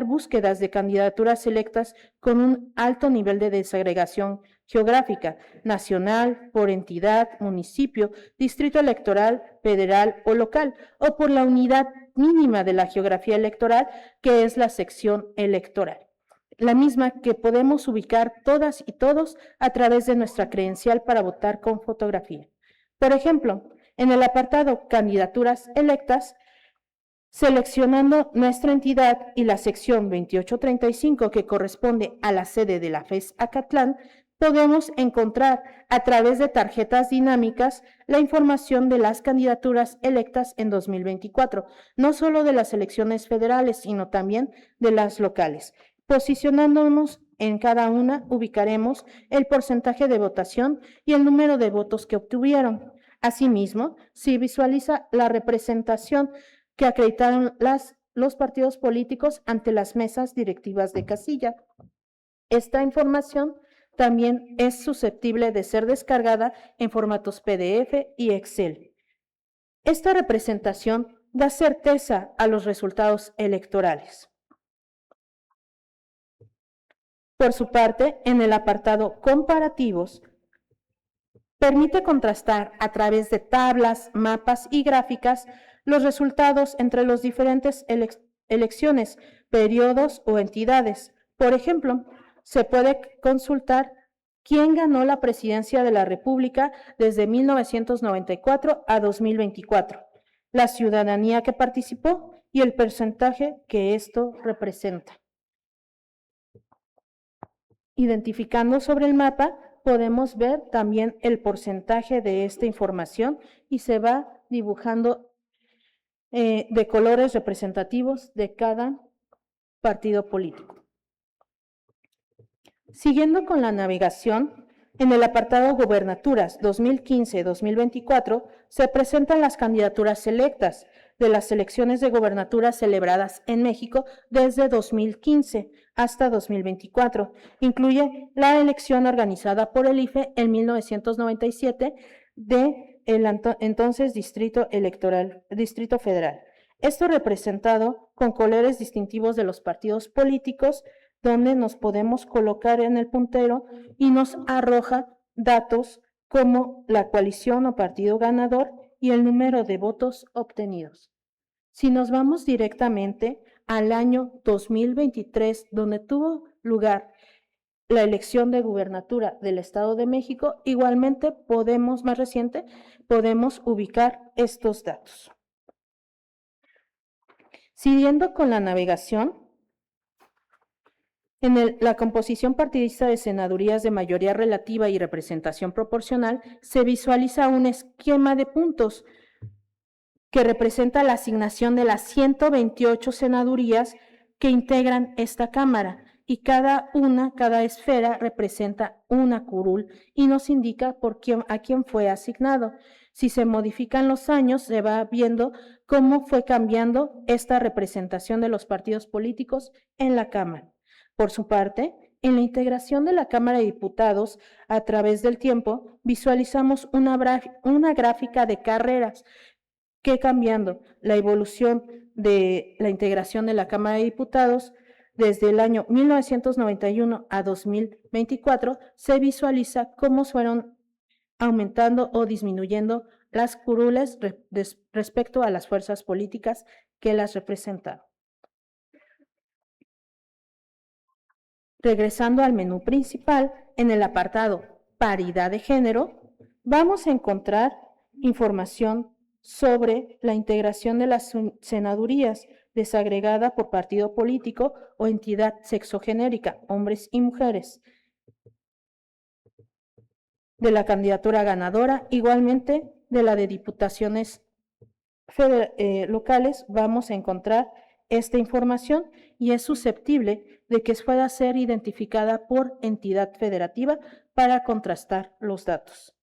búsquedas de candidaturas electas con un alto nivel de desagregación geográfica, nacional, por entidad, municipio, distrito electoral, federal o local, o por la unidad mínima de la geografía electoral, que es la sección electoral, la misma que podemos ubicar todas y todos a través de nuestra credencial para votar con fotografía. Por ejemplo, en el apartado Candidaturas electas, seleccionando nuestra entidad y la sección 2835 que corresponde a la sede de la FES Acatlán, podemos encontrar a través de tarjetas dinámicas la información de las candidaturas electas en 2024, no solo de las elecciones federales, sino también de las locales. Posicionándonos en cada una, ubicaremos el porcentaje de votación y el número de votos que obtuvieron. Asimismo, se visualiza la representación que acreditaron los partidos políticos ante las mesas directivas de casilla. Esta información también es susceptible de ser descargada en formatos PDF y Excel. Esta representación da certeza a los resultados electorales. Por su parte, en el apartado Comparativos, permite contrastar a través de tablas, mapas y gráficas los resultados entre las diferentes elecciones, periodos o entidades. Por ejemplo, se puede consultar quién ganó la presidencia de la República desde 1994 a 2024, la ciudadanía que participó y el porcentaje que esto representa. Identificando sobre el mapa, podemos ver también el porcentaje de esta información y se va dibujando de colores representativos de cada partido político. Siguiendo con la navegación, en el apartado Gubernaturas 2015-2024 se presentan las candidaturas electas de las elecciones de gubernaturas celebradas en México desde 2015 hasta 2024. Incluye la elección organizada por el IFE en 1997 de el entonces Distrito Federal. Esto representado con colores distintivos de los partidos políticos, donde nos podemos colocar en el puntero y nos arroja datos como la coalición o partido ganador y el número de votos obtenidos. Si nos vamos directamente al año 2023, donde tuvo lugar la elección de gubernatura del Estado de México, igualmente más reciente, podemos ubicar estos datos. Siguiendo con la navegación, en la composición partidista de senadurías de mayoría relativa y representación proporcional, se visualiza un esquema de puntos que representa la asignación de las 128 senadurías que integran esta Cámara, y cada esfera representa una curul y nos indica a quién fue asignado. Si se modifican los años, se va viendo cómo fue cambiando esta representación de los partidos políticos en la Cámara. Por su parte, en la integración de la Cámara de Diputados a través del tiempo, visualizamos una gráfica de carreras que, cambiando la evolución de la integración de la Cámara de Diputados desde el año 1991 a 2024, se visualiza cómo fueron aumentando o disminuyendo las curules respecto a las fuerzas políticas que las representaron. Regresando al menú principal, en el apartado Paridad de Género, vamos a encontrar información sobre la integración de las senadurías desagregada por partido político o entidad sexogenérica, hombres y mujeres, de la candidatura ganadora, igualmente de la de diputaciones locales, vamos a encontrar esta información y es susceptible de que pueda ser identificada por entidad federativa para contrastar los datos.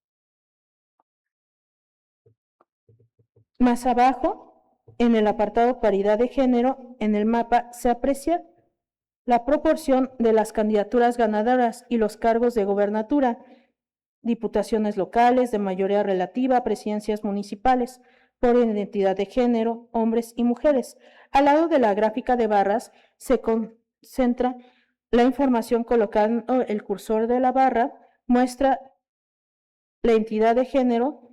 Más abajo, en el apartado Paridad de Género, en el mapa se aprecia la proporción de las candidaturas ganadoras y los cargos de gobernatura, diputaciones locales de mayoría relativa, presidencias municipales. por identidad de género, hombres y mujeres. Al lado de la gráfica de barras se concentra la información colocando el cursor de la barra, muestra la entidad de género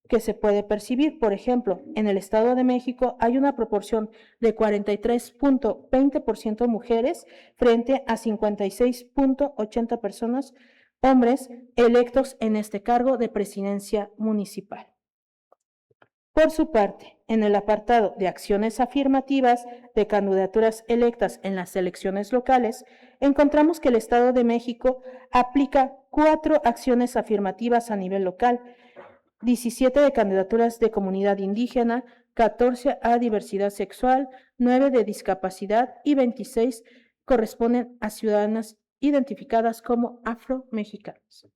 que se puede percibir. Por ejemplo, en el Estado de México hay una proporción de 43.20% mujeres frente a 56.80 personas, hombres, electos en este cargo de presidencia municipal. Por su parte, en el apartado de acciones afirmativas de candidaturas electas en las elecciones locales, encontramos que el Estado de México aplica 4 acciones afirmativas a nivel local, 17 de candidaturas de comunidad indígena, 14 a diversidad sexual, 9 de discapacidad y 26 corresponden a ciudadanas identificadas como afromexicanas.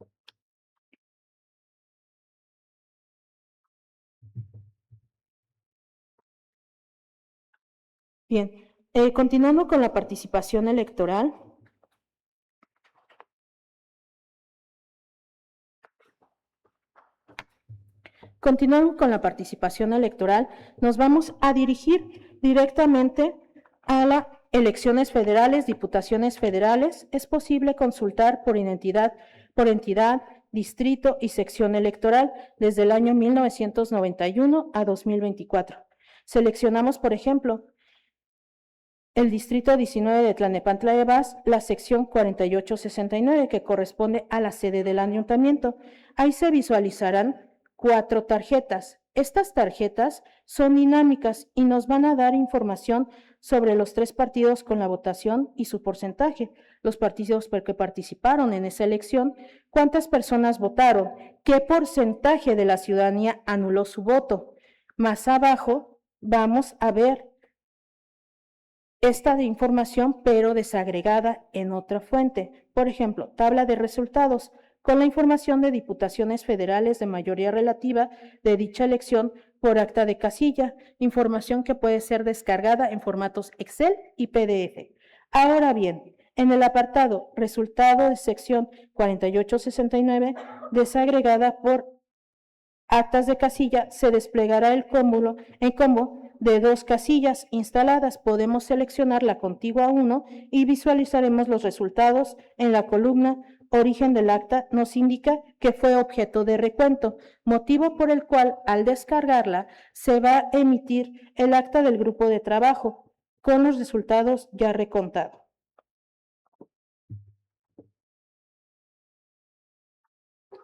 Bien, continuando con la participación electoral. Continuando con la participación electoral, nos vamos a dirigir directamente a las elecciones federales, diputaciones federales. Es posible consultar por entidad, distrito y sección electoral desde el año 1991 a 2024. Seleccionamos, por ejemplo, el distrito 19 de Tlalnepantla de Baz, la sección 4869, que corresponde a la sede del ayuntamiento. Ahí se visualizarán 4 tarjetas. Estas tarjetas son dinámicas y nos van a dar información sobre los 3 partidos con la votación y su porcentaje, los partidos que participaron en esa elección, cuántas personas votaron, qué porcentaje de la ciudadanía anuló su voto. Más abajo vamos a ver esta de información, pero desagregada en otra fuente. Por ejemplo, tabla de resultados con la información de diputaciones federales de mayoría relativa de dicha elección por acta de casilla, información que puede ser descargada en formatos Excel y PDF. Ahora bien, en el apartado resultado de sección 4869, desagregada por actas de casilla, se desplegará el combo de 2 casillas instaladas. Podemos seleccionar la contigua 1 y visualizaremos los resultados en la columna origen del acta. Nos indica que fue objeto de recuento, motivo por el cual al descargarla se va a emitir el acta del grupo de trabajo con los resultados ya recontados.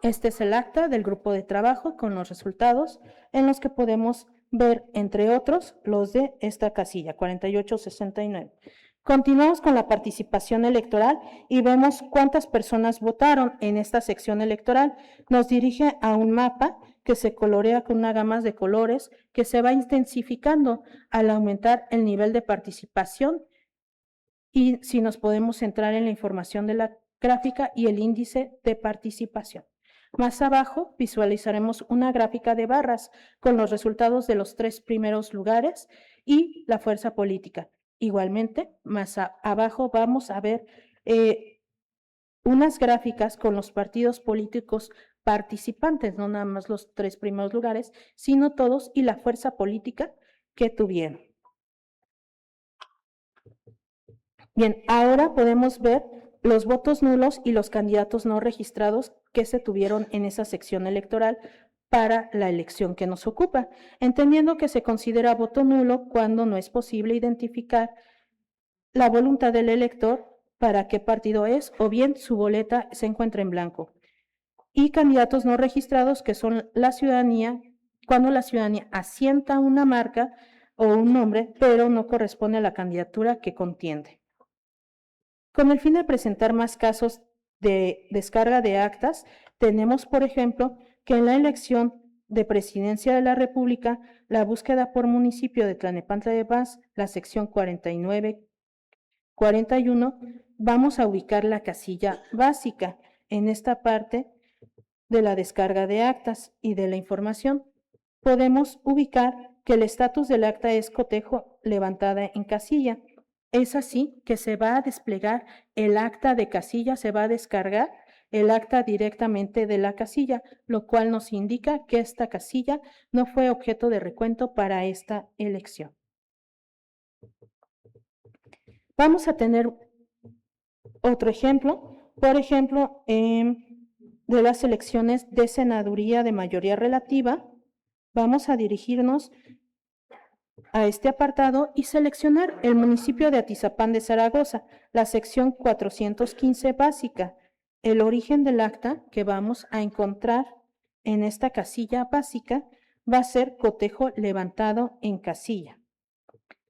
Este es el acta del grupo de trabajo con los resultados en los que podemos ver, entre otros, los de esta casilla, 4869. Continuamos con la participación electoral y vemos cuántas personas votaron en esta sección electoral. Nos dirige a un mapa que se colorea con una gama de colores que se va intensificando al aumentar el nivel de participación, y si nos podemos centrar en la información de la gráfica y el índice de participación. Más abajo visualizaremos una gráfica de barras con los resultados de los 3 primeros lugares y la fuerza política. Igualmente, más abajo vamos a ver unas gráficas con los partidos políticos participantes, no nada más los 3 primeros lugares, sino todos y la fuerza política que tuvieron. Bien, ahora podemos ver los votos nulos y los candidatos no registrados que se tuvieron en esa sección electoral para la elección que nos ocupa, entendiendo que se considera voto nulo cuando no es posible identificar la voluntad del elector para qué partido es, o bien su boleta se encuentra en blanco. Y candidatos no registrados, que son la ciudadanía, cuando la ciudadanía asienta una marca o un nombre, pero no corresponde a la candidatura que contiende. Con el fin de presentar más casos de descarga de actas, tenemos, por ejemplo, que en la elección de Presidencia de la República, la búsqueda por municipio de Tlalnepantla de Baz, la sección 49-41, vamos a ubicar la casilla básica en esta parte de la descarga de actas y de la información. Podemos ubicar que el estatus del acta es cotejo levantada en casilla. Es así que se va a desplegar el acta de casilla, se va a descargar el acta directamente de la casilla, lo cual nos indica que esta casilla no fue objeto de recuento para esta elección. Vamos a tener otro ejemplo, por ejemplo, de las elecciones de senaduría de mayoría relativa. Vamos a dirigirnos a este apartado y seleccionar el municipio de Atizapán de Zaragoza, la sección 415 básica. El origen del acta que vamos a encontrar en esta casilla básica va a ser cotejo levantado en casilla.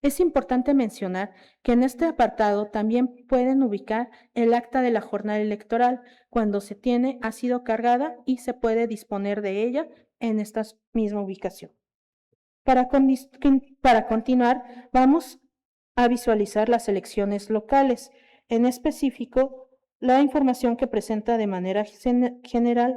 Es importante mencionar que en este apartado también pueden ubicar el acta de la jornada electoral. Cuando se tiene, ha sido cargada y se puede disponer de ella en esta misma ubicación. Para continuar, vamos a visualizar las elecciones locales. En específico, la información que presenta de manera general,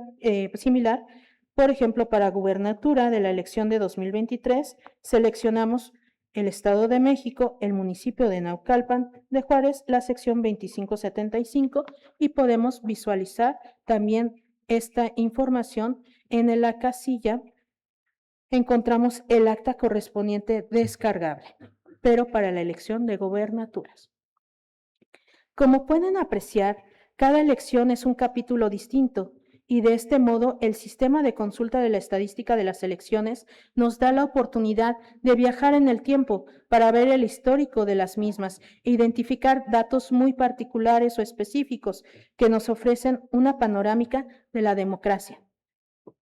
similar. Por ejemplo, para gubernatura de la elección de 2023, seleccionamos el Estado de México, el municipio de Naucalpan de Juárez, la sección 2575, y podemos visualizar también esta información en la casilla. Encontramos el acta correspondiente descargable, pero para la elección de gobernaturas. Como pueden apreciar, cada elección es un capítulo distinto y de este modo el sistema de consulta de la estadística de las elecciones nos da la oportunidad de viajar en el tiempo para ver el histórico de las mismas e identificar datos muy particulares o específicos que nos ofrecen una panorámica de la democracia.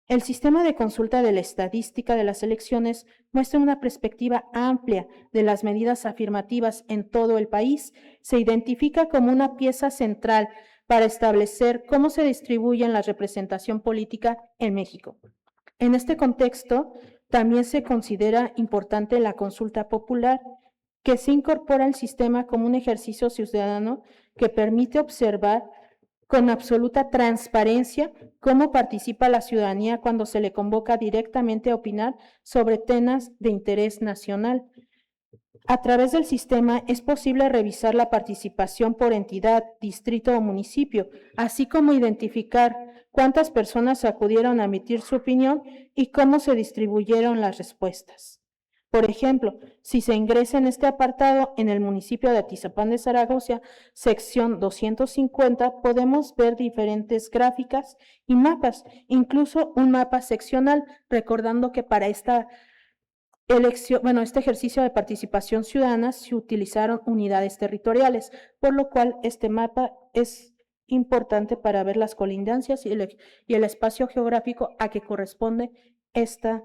El sistema de consulta de la estadística de las elecciones muestra una perspectiva amplia de las medidas afirmativas en todo el país. Se identifica como una pieza central para establecer cómo se distribuye la representación política en México. En este contexto, también se considera importante la consulta popular, que se incorpora al sistema como un ejercicio ciudadano que permite observar con absoluta transparencia cómo participa la ciudadanía cuando se le convoca directamente a opinar sobre temas de interés nacional. A través del sistema es posible revisar la participación por entidad, distrito o municipio, así como identificar cuántas personas acudieron a emitir su opinión y cómo se distribuyeron las respuestas. Por ejemplo, si se ingresa en este apartado en el municipio de Atizapán de Zaragoza, sección 250, podemos ver diferentes gráficas y mapas, incluso un mapa seccional, recordando que para esta elección, este ejercicio de participación ciudadana se utilizaron unidades territoriales, por lo cual este mapa es importante para ver las colindancias y el espacio geográfico a que corresponde estos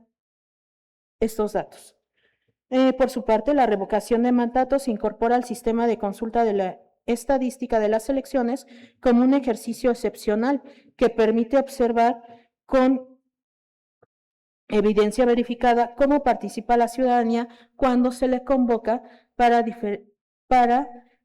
datos. Por su parte, la revocación de mandatos se incorpora al sistema de consulta de la estadística de las elecciones como un ejercicio excepcional que permite observar con evidencia verificada cómo participa la ciudadanía cuando se le convoca para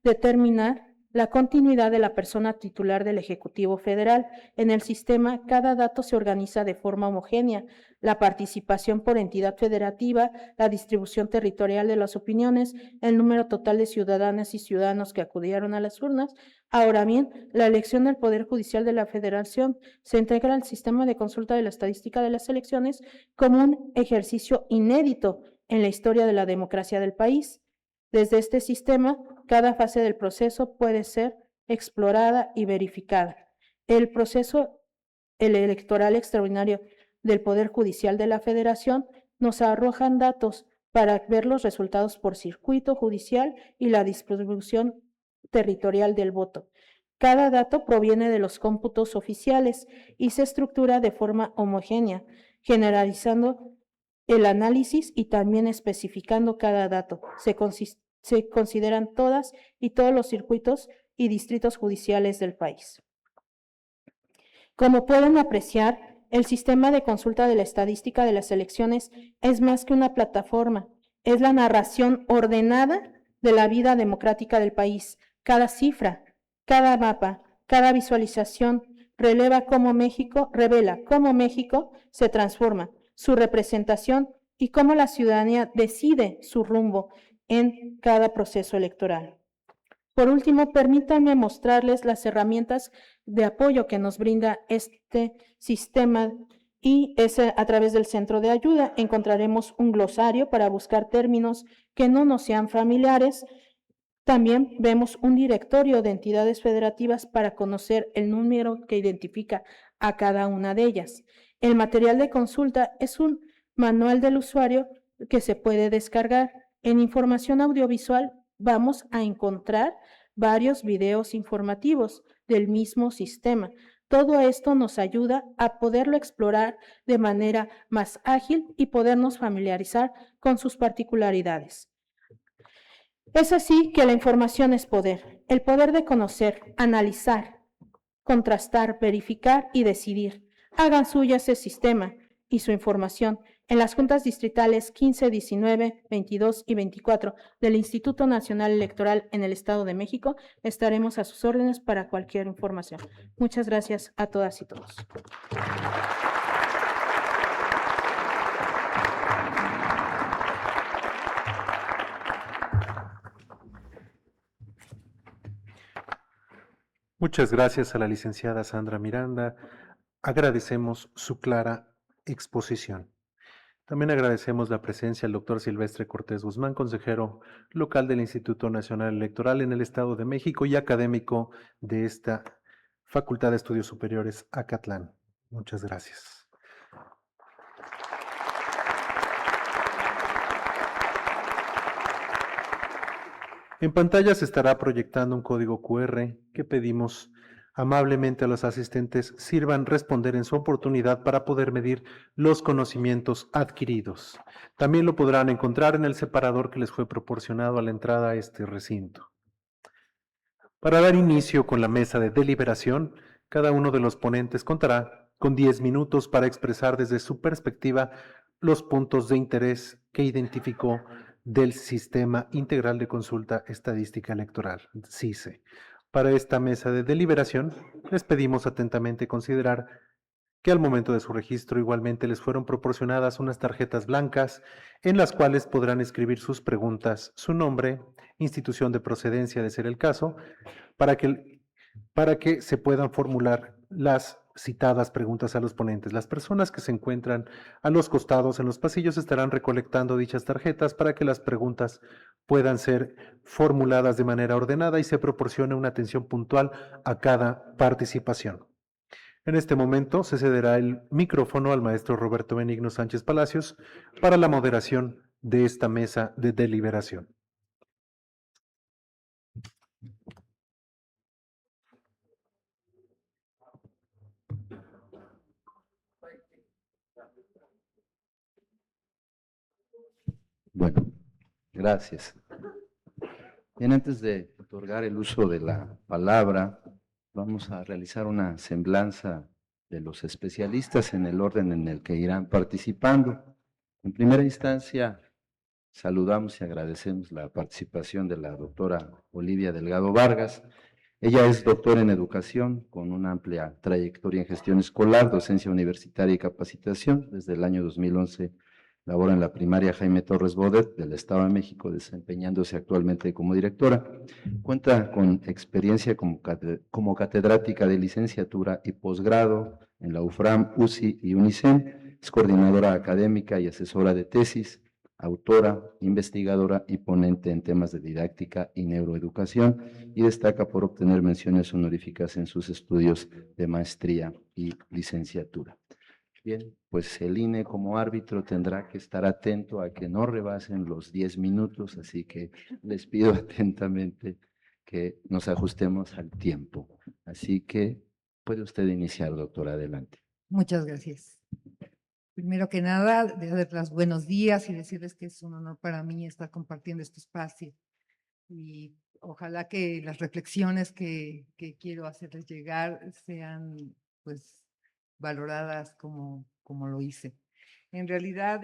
determinar la continuidad de la persona titular del Ejecutivo Federal. En el sistema, cada dato se organiza de forma homogénea. La participación por entidad federativa, la distribución territorial de las opiniones, el número total de ciudadanas y ciudadanos que acudieron a las urnas. Ahora bien, la elección del Poder Judicial de la Federación se integra al sistema de consulta de la estadística de las elecciones como un ejercicio inédito en la historia de la democracia del país. Desde este sistema, cada fase del proceso puede ser explorada y verificada. El proceso electoral extraordinario del Poder Judicial de la Federación nos arrojan datos para ver los resultados por circuito judicial y la distribución territorial del voto. Cada dato proviene de los cómputos oficiales y se estructura de forma homogénea, generalizando el análisis y también especificando cada dato. Se consideran todas y todos los circuitos y distritos judiciales del país. Como pueden apreciar, el sistema de consulta de la estadística de las elecciones es más que una plataforma, es la narración ordenada de la vida democrática del país. Cada cifra, cada mapa, cada visualización revela cómo México se transforma, su representación y cómo la ciudadanía decide su rumbo en cada proceso electoral. Por último, permítanme mostrarles las herramientas de apoyo que nos brinda este sistema y es a través del centro de ayuda. Encontraremos un glosario para buscar términos que no nos sean familiares. También vemos un directorio de entidades federativas para conocer el número que identifica a cada una de ellas. El material de consulta es un manual del usuario que se puede descargar. En información audiovisual vamos a encontrar varios videos informativos del mismo sistema. Todo esto nos ayuda a poderlo explorar de manera más ágil y podernos familiarizar con sus particularidades. Es así que la información es poder, el poder de conocer, analizar, contrastar, verificar y decidir. Hagan suya ese sistema y su información en las juntas distritales 15, 19, 22 y 24 del Instituto Nacional Electoral en el Estado de México. Estaremos a sus órdenes para cualquier información. Muchas gracias a todas y todos. Muchas gracias a la licenciada Sandra Miranda. Agradecemos su clara exposición. También agradecemos la presencia del doctor Silvestre Cortés Guzmán, consejero local del Instituto Nacional Electoral en el Estado de México y académico de esta Facultad de Estudios Superiores Acatlán. Muchas gracias. En pantalla se estará proyectando un código QR que pedimos amablemente a los asistentes sirvan responder en su oportunidad para poder medir los conocimientos adquiridos. También lo podrán encontrar en el separador que les fue proporcionado a la entrada a este recinto. Para dar inicio con la mesa de deliberación, cada uno de los ponentes contará con 10 minutos para expresar desde su perspectiva los puntos de interés que identificó del Sistema Integral de Consulta Estadística Electoral, SICE. Para esta mesa de deliberación, les pedimos atentamente considerar que al momento de su registro igualmente les fueron proporcionadas unas tarjetas blancas en las cuales podrán escribir sus preguntas, su nombre, institución de procedencia de ser el caso, para que se puedan formular las citadas preguntas a los ponentes. Las personas que se encuentran a los costados en los pasillos estarán recolectando dichas tarjetas para que las preguntas puedan ser formuladas de manera ordenada y se proporcione una atención puntual a cada participación. En este momento se cederá el micrófono al maestro Roberto Benigno Sánchez Palacios para la moderación de esta mesa de deliberación. Bueno, gracias. Bien, antes de otorgar el uso de la palabra, vamos a realizar una semblanza de los especialistas en el orden en el que irán participando. En primera instancia, saludamos y agradecemos la participación de la doctora Olivia Delgado Vargas. Ella es doctora en educación con una amplia trayectoria en gestión escolar, docencia universitaria y capacitación. Desde el año 2011 labora en la primaria Jaime Torres Bodet del Estado de México, desempeñándose actualmente como directora. Cuenta con experiencia como catedrática de licenciatura y posgrado en la UFRAM, UCI y UNICEN. Es coordinadora académica y asesora de tesis, autora, investigadora y ponente en temas de didáctica y neuroeducación, y destaca por obtener menciones honoríficas en sus estudios de maestría y licenciatura. Bien, pues el INE como árbitro tendrá que estar atento a que no rebasen los 10 minutos, así que les pido atentamente que nos ajustemos al tiempo. Así que puede usted iniciar, doctora, adelante. Muchas gracias. Primero que nada, darles buenos días y decirles que es un honor para mí estar compartiendo este espacio. Y ojalá que las reflexiones que quiero hacerles llegar sean, pues, valoradas como lo hice. En realidad,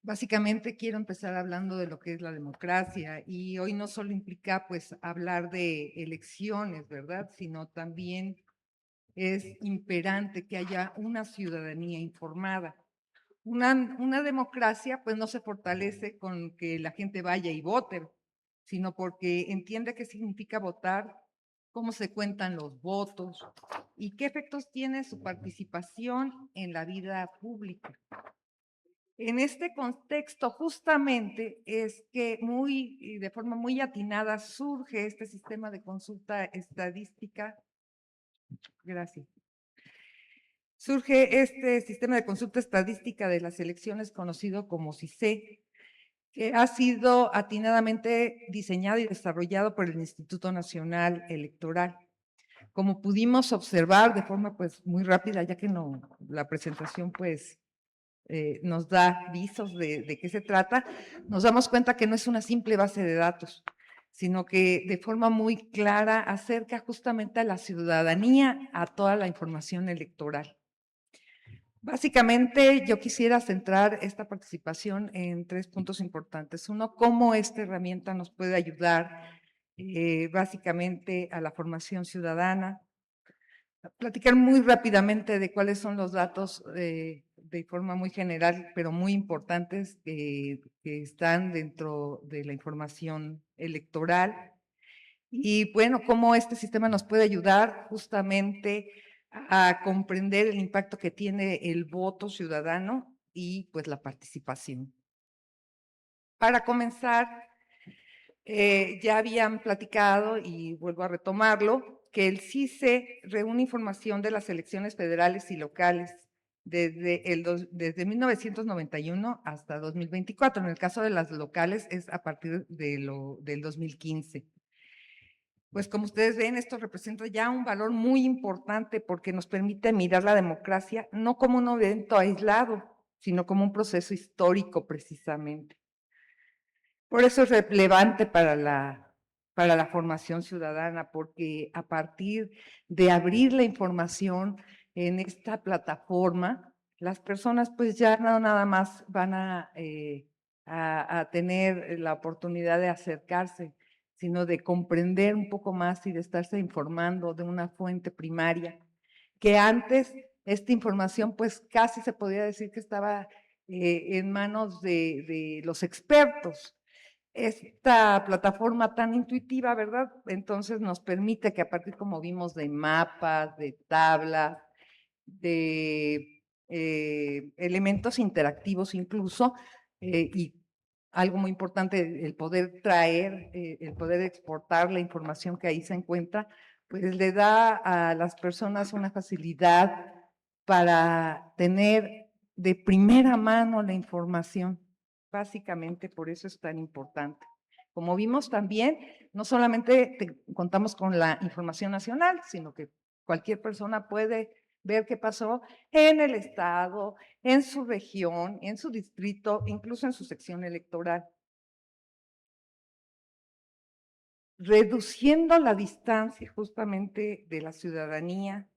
básicamente quiero empezar hablando de lo que es la democracia, y hoy no solo implica, pues, hablar de elecciones, ¿verdad? Sino también es imperante que haya una ciudadanía informada. Una democracia, pues, no se fortalece con que la gente vaya y vote. sino porque entiende qué significa votar, cómo se cuentan los votos y qué efectos tiene su participación en la vida pública. En este contexto, justamente, es que de forma muy atinada surge este sistema de consulta estadística. Gracias. Surge este sistema de consulta estadística de las elecciones conocido como CICE, que ha sido atinadamente diseñado y desarrollado por el Instituto Nacional Electoral. Como pudimos observar de forma pues muy rápida, ya que la presentación pues nos da visos de qué se trata, nos damos cuenta que no es una simple base de datos, sino que de forma muy clara acerca justamente a la ciudadanía a toda la información electoral. Básicamente, yo quisiera centrar esta participación en 3 puntos importantes. Uno, cómo esta herramienta nos puede ayudar básicamente a la formación ciudadana. Platicar muy rápidamente de cuáles son los datos de forma muy general, pero muy importantes que están dentro de la información electoral. Y bueno, cómo este sistema nos puede ayudar justamente a comprender el impacto que tiene el voto ciudadano y pues la participación. Para comenzar, ya habían platicado y vuelvo a retomarlo, que el CICE reúne información de las elecciones federales y locales desde 1991 hasta 2024. En el caso de las locales es a partir del 2015. Pues como ustedes ven, esto representa ya un valor muy importante porque nos permite mirar la democracia no como un evento aislado, sino como un proceso histórico precisamente. Por eso es relevante para la formación ciudadana, porque a partir de abrir la información en esta plataforma, las personas pues ya no nada más van a tener la oportunidad de acercarse, sino de comprender un poco más y de estarse informando de una fuente primaria, que antes esta información pues casi se podría decir que estaba en manos de los expertos. Esta plataforma tan intuitiva, ¿verdad? Entonces nos permite que a partir, como vimos, de mapas, de tablas, de elementos interactivos incluso, y algo muy importante, el poder traer, el poder exportar la información que ahí se encuentra, pues le da a las personas una facilidad para tener de primera mano la información. Básicamente por eso es tan importante. Como vimos también, no solamente contamos con la información nacional, sino que cualquier persona puede ver qué pasó en el estado, en su región, en su distrito, incluso en su sección electoral. Reduciendo la distancia justamente de la ciudadanía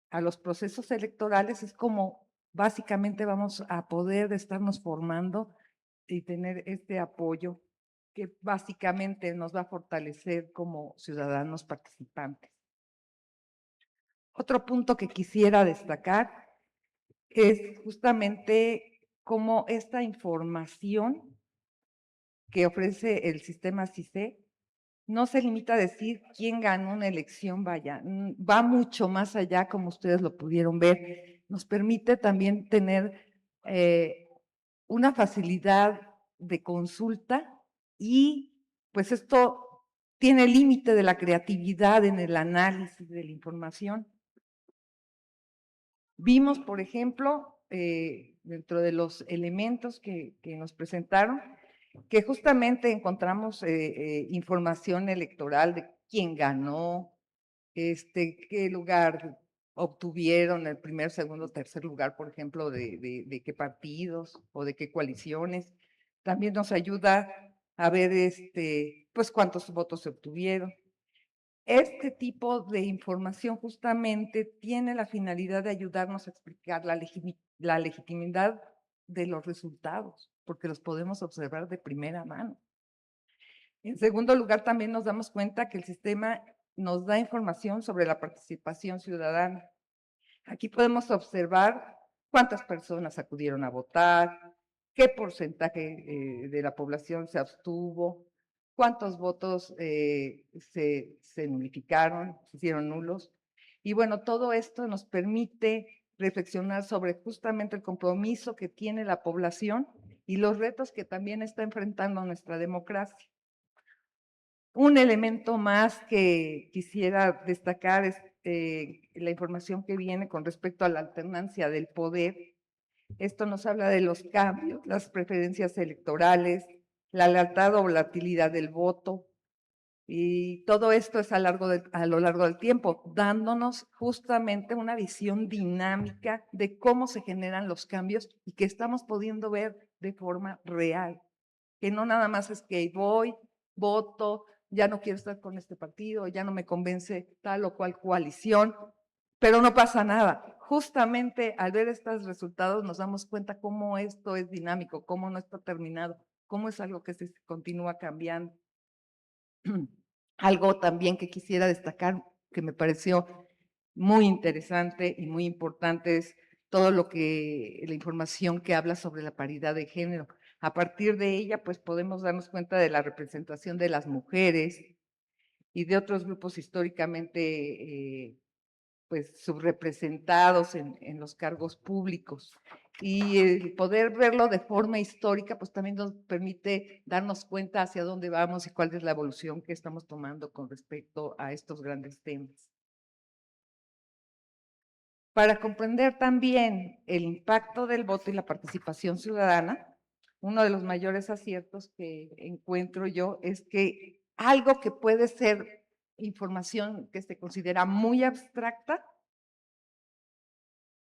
a los procesos electorales es como básicamente vamos a poder estarnos formando y tener este apoyo que básicamente nos va a fortalecer como ciudadanos participantes. Otro punto que quisiera destacar es justamente cómo esta información que ofrece el sistema CICE no se limita a decir quién ganó una elección, vaya, va mucho más allá, como ustedes lo pudieron ver. Nos permite también tener una facilidad de consulta y pues esto tiene límite de la creatividad en el análisis de la información. Vimos, por ejemplo, dentro de los elementos que nos presentaron, que justamente encontramos información electoral de quién ganó, qué lugar obtuvieron, el primer, segundo, tercer lugar, por ejemplo, de qué partidos o de qué coaliciones. También nos ayuda a ver pues cuántos votos se obtuvieron. Este tipo de información justamente tiene la finalidad de ayudarnos a explicar la legitimidad de los resultados, porque los podemos observar de primera mano. En segundo lugar, también nos damos cuenta que el sistema nos da información sobre la participación ciudadana. Aquí podemos observar cuántas personas acudieron a votar, qué porcentaje de la población se abstuvo, cuántos votos se nulificaron, se hicieron nulos. Y bueno, todo esto nos permite reflexionar sobre justamente el compromiso que tiene la población y los retos que también está enfrentando nuestra democracia. Un elemento más que quisiera destacar es la información que viene con respecto a la alternancia del poder. Esto nos habla de los cambios, las preferencias electorales, la lealtad o volatilidad del voto, y todo esto es a lo largo del tiempo, dándonos justamente una visión dinámica de cómo se generan los cambios y que estamos pudiendo ver de forma real. Que no nada más es que voy, voto, ya no quiero estar con este partido, ya no me convence tal o cual coalición, pero no pasa nada. Justamente al ver estos resultados nos damos cuenta cómo esto es dinámico, cómo no está terminado, cómo es algo que se continúa cambiando. Algo también que quisiera destacar, que me pareció muy interesante y muy importante, es todo la información que habla sobre la paridad de género. A partir de ella, pues podemos darnos cuenta de la representación de las mujeres y de otros grupos históricamente pues subrepresentados en los cargos públicos. Y el poder verlo de forma histórica, pues también nos permite darnos cuenta hacia dónde vamos y cuál es la evolución que estamos tomando con respecto a estos grandes temas. Para comprender también el impacto del voto y la participación ciudadana, uno de los mayores aciertos que encuentro yo es que algo que puede ser información que se considera muy abstracta,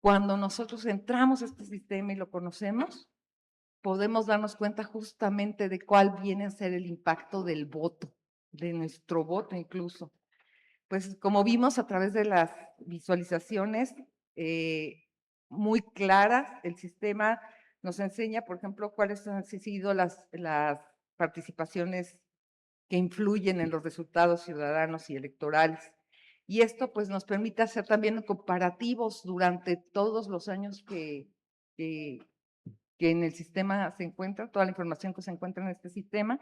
cuando nosotros entramos a este sistema y lo conocemos, podemos darnos cuenta justamente de cuál viene a ser el impacto del voto, de nuestro voto incluso. Pues como vimos a través de las visualizaciones muy claras, el sistema nos enseña, por ejemplo, cuáles han sido las participaciones que influyen en los resultados ciudadanos y electorales. Y esto pues nos permite hacer también comparativos durante todos los años que en el sistema se encuentra, toda la información que se encuentra en este sistema.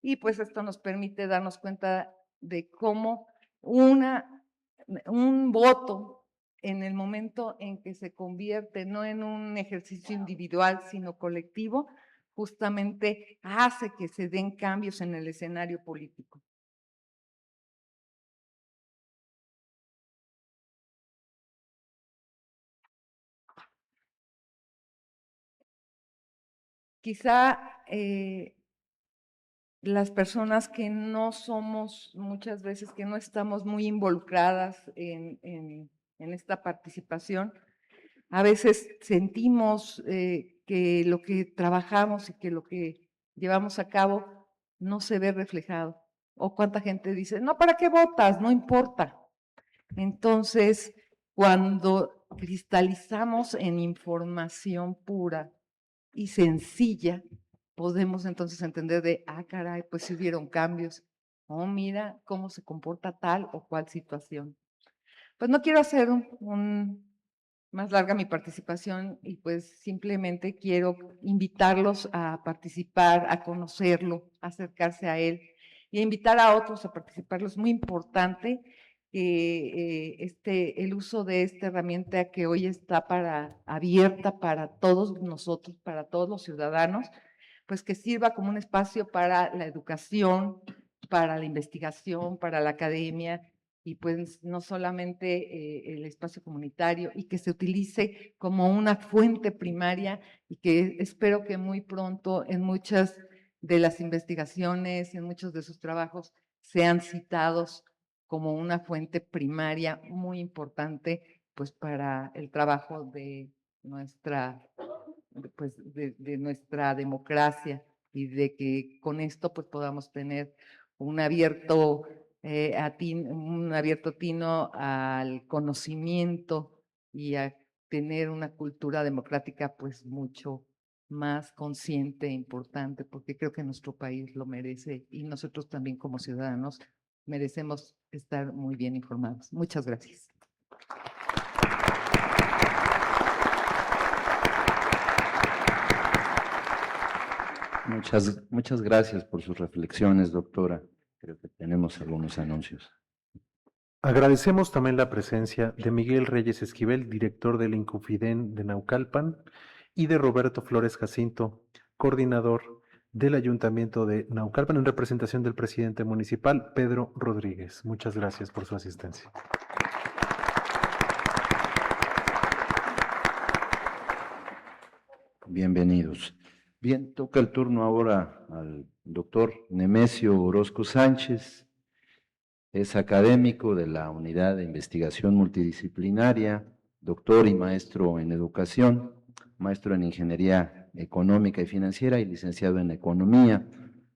Y pues esto nos permite darnos cuenta de cómo un voto en el momento en que se convierte no en un ejercicio individual, sino colectivo, justamente hace que se den cambios en el escenario político. Quizá las personas que no somos, muchas veces que no estamos muy involucradas en esta participación, a veces sentimos que lo que trabajamos y que lo que llevamos a cabo no se ve reflejado. O cuánta gente dice, no, ¿para qué votas? No importa. Entonces, cuando cristalizamos en información pura y sencilla, podemos entonces entender de, caray, pues si hubieron cambios. Oh, mira cómo se comporta tal o cual situación. Pues no quiero hacer más larga mi participación y pues simplemente quiero invitarlos a participar, a conocerlo, a acercarse a él y a invitar a otros a participar. Es muy importante que el uso de esta herramienta que hoy está abierta para todos nosotros, para todos los ciudadanos, pues que sirva como un espacio para la educación, para la investigación, para la academia, y pues no solamente el espacio comunitario, y que se utilice como una fuente primaria, y que espero que muy pronto en muchas de las investigaciones y en muchos de sus trabajos sean citados como una fuente primaria muy importante pues para el trabajo de nuestra democracia, y de que con esto pues podamos tener un abierto tino al conocimiento y a tener una cultura democrática pues mucho más consciente e importante, porque creo que nuestro país lo merece y nosotros también como ciudadanos merecemos estar muy bien informados. Muchas gracias. Muchas gracias por sus reflexiones, doctora. Creo que tenemos algunos anuncios. Agradecemos también la presencia de Miguel Reyes Esquivel, director del Inconfidén de Naucalpan, y de Roberto Flores Jacinto, coordinador del Ayuntamiento de Naucalpan, en representación del presidente municipal, Pedro Rodríguez. Muchas gracias por su asistencia. Bienvenidos. Bien, toca el turno ahora al doctor Nemesio Orozco Sánchez. Es académico de la Unidad de Investigación Multidisciplinaria, doctor y maestro en educación, maestro en Ingeniería Económica y Financiera y licenciado en Economía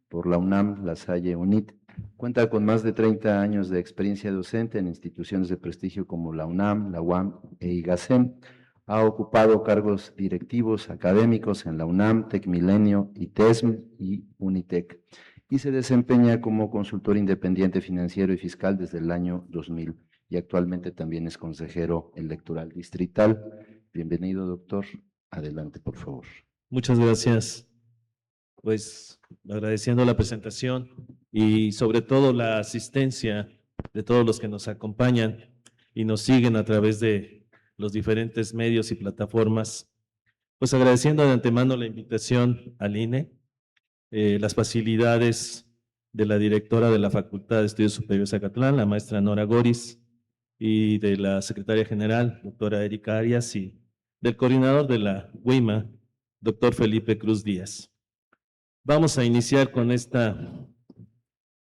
por la UNAM, La Salle UNIT. Cuenta con más de 30 años de experiencia docente en instituciones de prestigio como la UNAM, la UAM e IGACEM. Ha ocupado cargos directivos académicos en la UNAM, TecMilenio, ITESM y UNITEC, y se desempeña como consultor independiente financiero y fiscal desde el año 2000, y actualmente también es consejero electoral distrital. Bienvenido, doctor. Adelante, por favor. Muchas gracias. Pues agradeciendo la presentación y sobre todo la asistencia de todos los que nos acompañan y nos siguen a través de los diferentes medios y plataformas, pues agradeciendo de antemano la invitación al INE, las facilidades de la directora de la Facultad de Estudios Superiores Zacatlán, la maestra Nora Goris, y de la secretaria general, doctora Erika Arias, y del coordinador de la UIMA, doctor Felipe Cruz Díaz. Vamos a iniciar con esta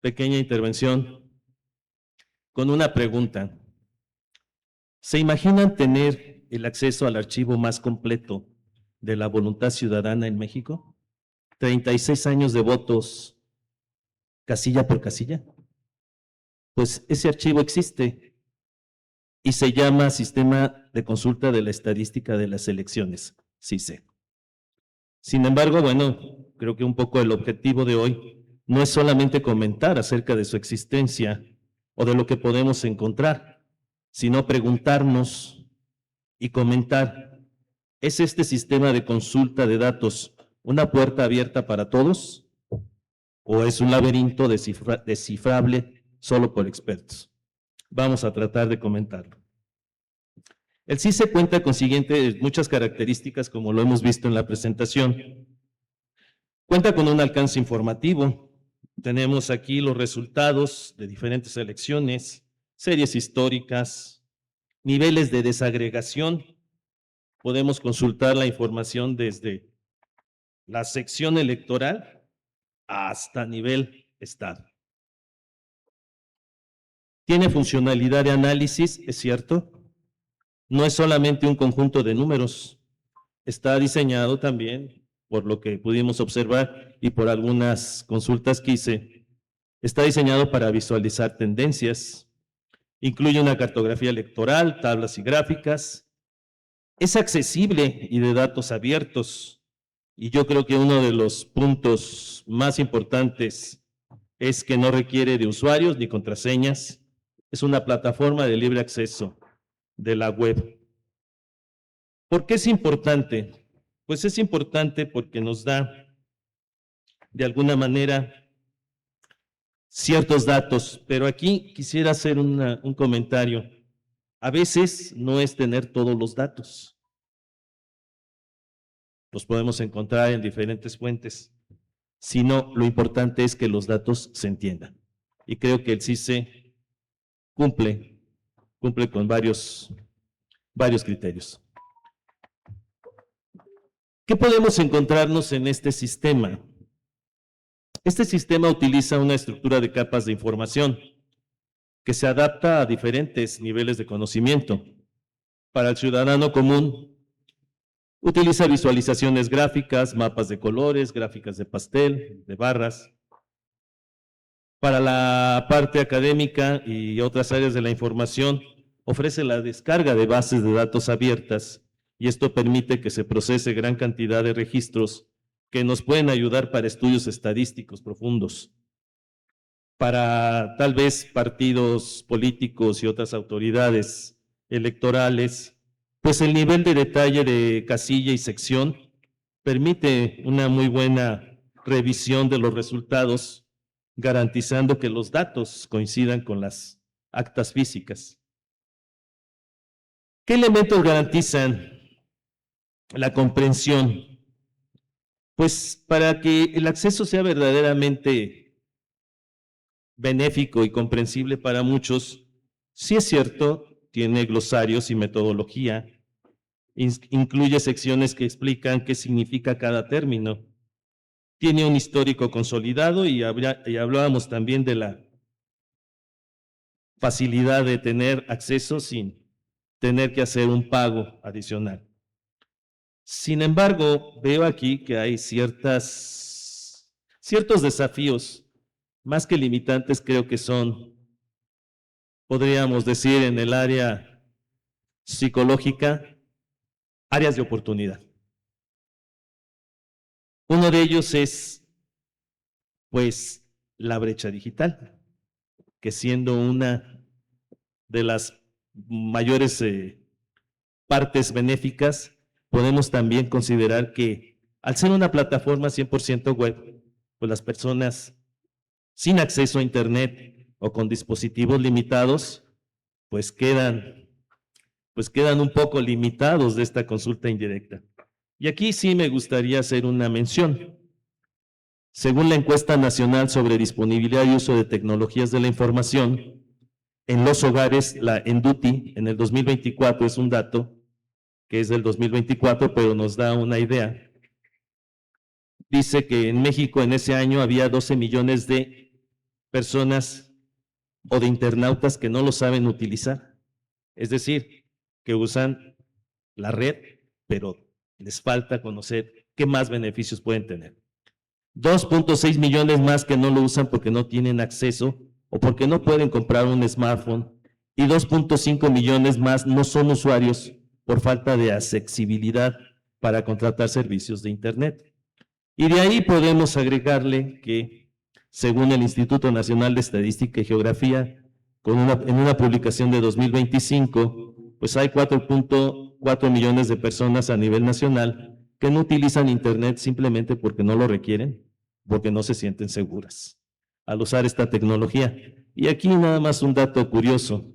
pequeña intervención con una pregunta. ¿Se imaginan tener el acceso al archivo más completo de la voluntad ciudadana en México? 36 años de votos, casilla por casilla. Pues ese archivo existe y se llama Sistema de Consulta de la Estadística de las Elecciones, SICE. Sin embargo, bueno, creo que un poco el objetivo de hoy no es solamente comentar acerca de su existencia o de lo que podemos encontrar, sino preguntarnos y comentar, ¿es este sistema de consulta de datos una puerta abierta para todos o es un laberinto descifrable solo por expertos? Vamos a tratar de comentarlo. El CICE cuenta con muchas características, como lo hemos visto en la presentación. Cuenta con un alcance informativo. Tenemos aquí los resultados de diferentes elecciones, series históricas, niveles de desagregación. Podemos consultar la información desde la sección electoral hasta nivel estado. Tiene funcionalidad de análisis, es cierto. No es solamente un conjunto de números. Está diseñado también, por lo que pudimos observar y por algunas consultas que hice, está diseñado para visualizar tendencias. Incluye una cartografía electoral, tablas y gráficas. Es accesible y de datos abiertos. Y yo creo que uno de los puntos más importantes es que no requiere de usuarios ni contraseñas. Es una plataforma de libre acceso de la web. ¿Por qué es importante? Pues es importante porque nos da, de alguna manera, ciertos datos, pero aquí quisiera hacer un comentario. A veces no es tener todos los datos. Los podemos encontrar en diferentes fuentes, sino lo importante es que los datos se entiendan. Y creo que el CICE cumple con varios criterios. ¿Qué podemos encontrarnos en este sistema? Este sistema utiliza una estructura de capas de información que se adapta a diferentes niveles de conocimiento. Para el ciudadano común, utiliza visualizaciones gráficas, mapas de colores, gráficas de pastel, de barras. Para la parte académica y otras áreas de la información, ofrece la descarga de bases de datos abiertas y esto permite que se procese gran cantidad de registros que nos pueden ayudar para estudios estadísticos profundos. Para tal vez partidos políticos y otras autoridades electorales, pues el nivel de detalle de casilla y sección permite una muy buena revisión de los resultados, garantizando que los datos coincidan con las actas físicas. ¿Qué elementos garantizan la comprensión? Pues para que el acceso sea verdaderamente benéfico y comprensible para muchos, sí es cierto, tiene glosarios y metodología, incluye secciones que explican qué significa cada término, tiene un histórico consolidado y hablábamos también de la facilidad de tener acceso sin tener que hacer un pago adicional. Sin embargo, veo aquí que hay ciertos desafíos, más que limitantes, creo que son, podríamos decir, en el área psicológica, áreas de oportunidad. Uno de ellos es, pues, la brecha digital, que siendo una de las mayores partes benéficas, podemos también considerar que al ser una plataforma 100% web, pues las personas sin acceso a Internet o con dispositivos limitados, pues quedan un poco limitados de esta consulta indirecta. Y aquí sí me gustaría hacer una mención. Según la encuesta nacional sobre disponibilidad y uso de tecnologías de la información, en los hogares, la ENDUTI, en el 2024, es un dato que es del 2024, pero nos da una idea. Dice que en México en ese año había 12 millones de personas o de internautas que no lo saben utilizar. Es decir, que usan la red, pero les falta conocer qué más beneficios pueden tener. 2.6 millones más que no lo usan porque no tienen acceso o porque no pueden comprar un smartphone, y 2.5 millones más no son usuarios por falta de accesibilidad para contratar servicios de Internet. Y de ahí podemos agregarle que, según el Instituto Nacional de Estadística y Geografía, en una publicación de 2025, pues hay 4.4 millones de personas a nivel nacional que no utilizan Internet simplemente porque no lo requieren, porque no se sienten seguras al usar esta tecnología. Y aquí nada más un dato curioso.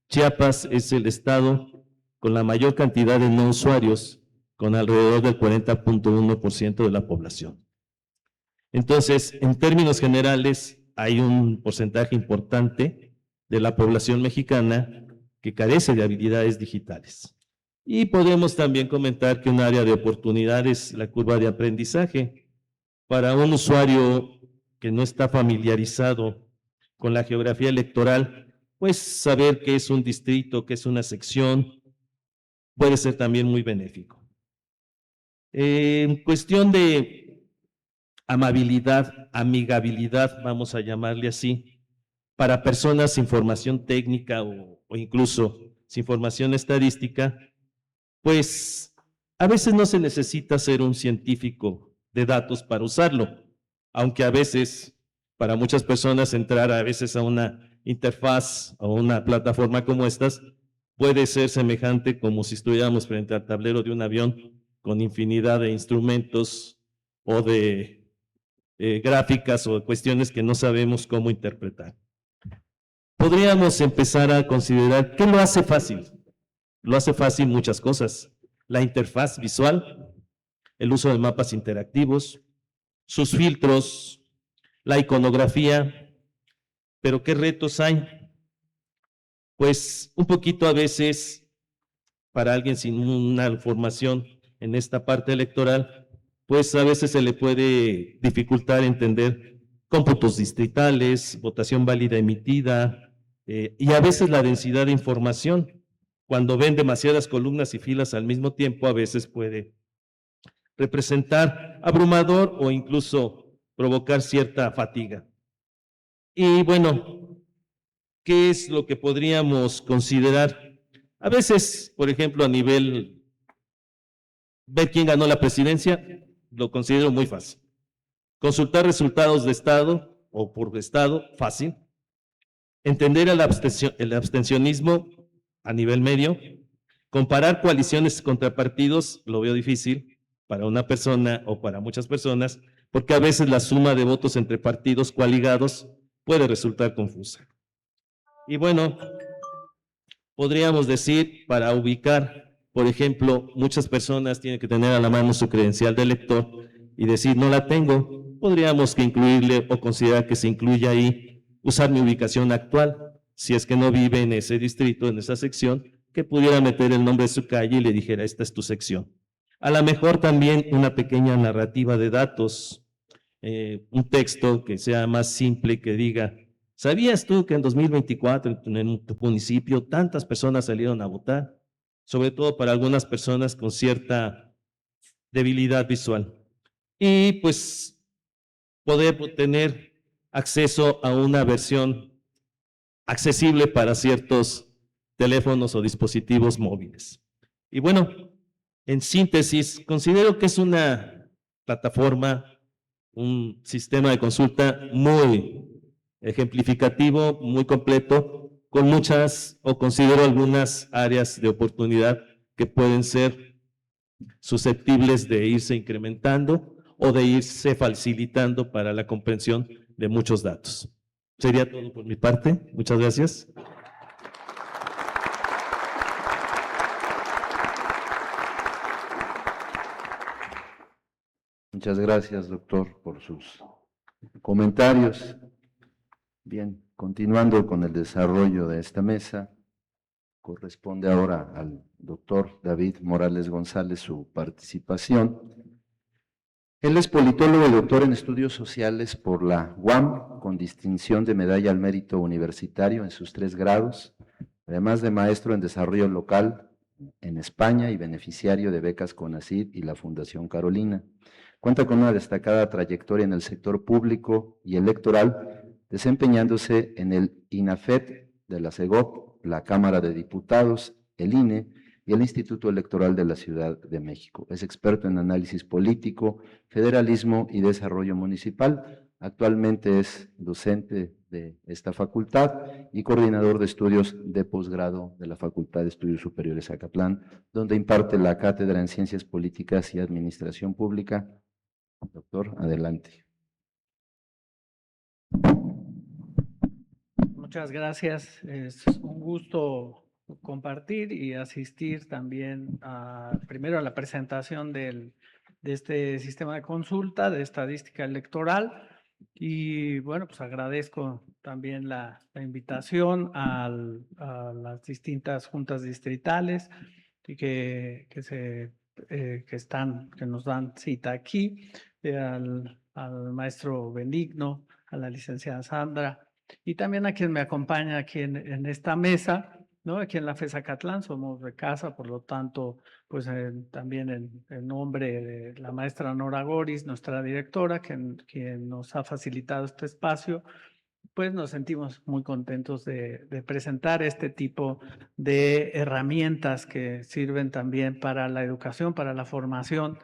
Chiapas es el estado con la mayor cantidad de no usuarios, con alrededor del 40.1% de la población. Entonces, en términos generales, hay un porcentaje importante de la población mexicana que carece de habilidades digitales. Y podemos también comentar que un área de oportunidad es la curva de aprendizaje. Para un usuario que no está familiarizado con la geografía electoral, pues saber qué es un distrito, qué es una sección, puede ser también muy benéfico. En cuestión de amabilidad, amigabilidad, vamos a llamarle así, para personas sin formación técnica o incluso sin formación estadística, pues a veces no se necesita ser un científico de datos para usarlo, aunque a veces, para muchas personas, entrar a veces a una interfaz o una plataforma como estas puede ser semejante como si estuviéramos frente al tablero de un avión con infinidad de instrumentos o de gráficas o cuestiones que no sabemos cómo interpretar. Podríamos empezar a considerar qué lo hace fácil. Lo hace fácil muchas cosas. La interfaz visual, el uso de mapas interactivos, sus filtros, la iconografía. Pero ¿qué retos hay? Pues un poquito a veces, para alguien sin una formación en esta parte electoral, pues a veces se le puede dificultar entender cómputos distritales, votación válida emitida, y a veces la densidad de información. Cuando ven demasiadas columnas y filas al mismo tiempo, a veces puede representar abrumador o incluso provocar cierta fatiga. Y bueno, ¿qué es lo que podríamos considerar? A veces, por ejemplo, a nivel ver quién ganó la presidencia, lo considero muy fácil. Consultar resultados de estado o por estado, fácil. Entender el abstencionismo a nivel medio. Comparar coaliciones contra partidos, lo veo difícil para una persona o para muchas personas, porque a veces la suma de votos entre partidos coaligados puede resultar confusa. Y bueno, podríamos decir, para ubicar, por ejemplo, muchas personas tienen que tener a la mano su credencial de elector y decir, no la tengo, podríamos que incluirle o considerar que se incluya ahí, usar mi ubicación actual, si es que no vive en ese distrito, en esa sección, que pudiera meter el nombre de su calle y le dijera, esta es tu sección. A lo mejor también una pequeña narrativa de datos, un texto que sea más simple, que diga, ¿sabías tú que en 2024 en tu municipio tantas personas salieron a votar? Sobre todo para algunas personas con cierta debilidad visual. Y pues poder tener acceso a una versión accesible para ciertos teléfonos o dispositivos móviles. Y bueno, en síntesis, considero que es una plataforma, un sistema de consulta muy ejemplificativo, muy completo, con muchas, o considero algunas áreas de oportunidad que pueden ser susceptibles de irse incrementando o de irse facilitando para la comprensión de muchos datos. Sería todo por mi parte. Muchas gracias. Muchas gracias, doctor, por sus comentarios. Bien, continuando con el desarrollo de esta mesa, corresponde ahora al doctor David Morales González su participación. Él es politólogo y doctor en estudios sociales por la UAM, con distinción de medalla al mérito universitario en sus 3 grados, además de maestro en desarrollo local en España y beneficiario de becas CONACYT y la Fundación Carolina. Cuenta con una destacada trayectoria en el sector público y electoral, desempeñándose en el INAFET de la CEGOP, la Cámara de Diputados, el INE y el Instituto Electoral de la Ciudad de México. Es experto en análisis político, federalismo y desarrollo municipal. Actualmente es docente de esta facultad y coordinador de estudios de posgrado de la Facultad de Estudios Superiores Acatlán, donde imparte la cátedra en Ciencias Políticas y Administración Pública. Doctor, adelante. Muchas gracias. Es un gusto compartir y asistir también primero a la presentación de este sistema de consulta, de estadística electoral. Y bueno, pues agradezco también la invitación a las distintas juntas distritales y que nos dan cita aquí, al maestro Benigno, a la licenciada Sandra, y también a quien me acompaña aquí en esta mesa, ¿no? Aquí en la FES Acatlán somos de casa, por lo tanto, pues también en nombre de la maestra Nora Goris, nuestra directora, quien nos ha facilitado este espacio, pues nos sentimos muy contentos de presentar este tipo de herramientas que sirven también para la educación, para la formación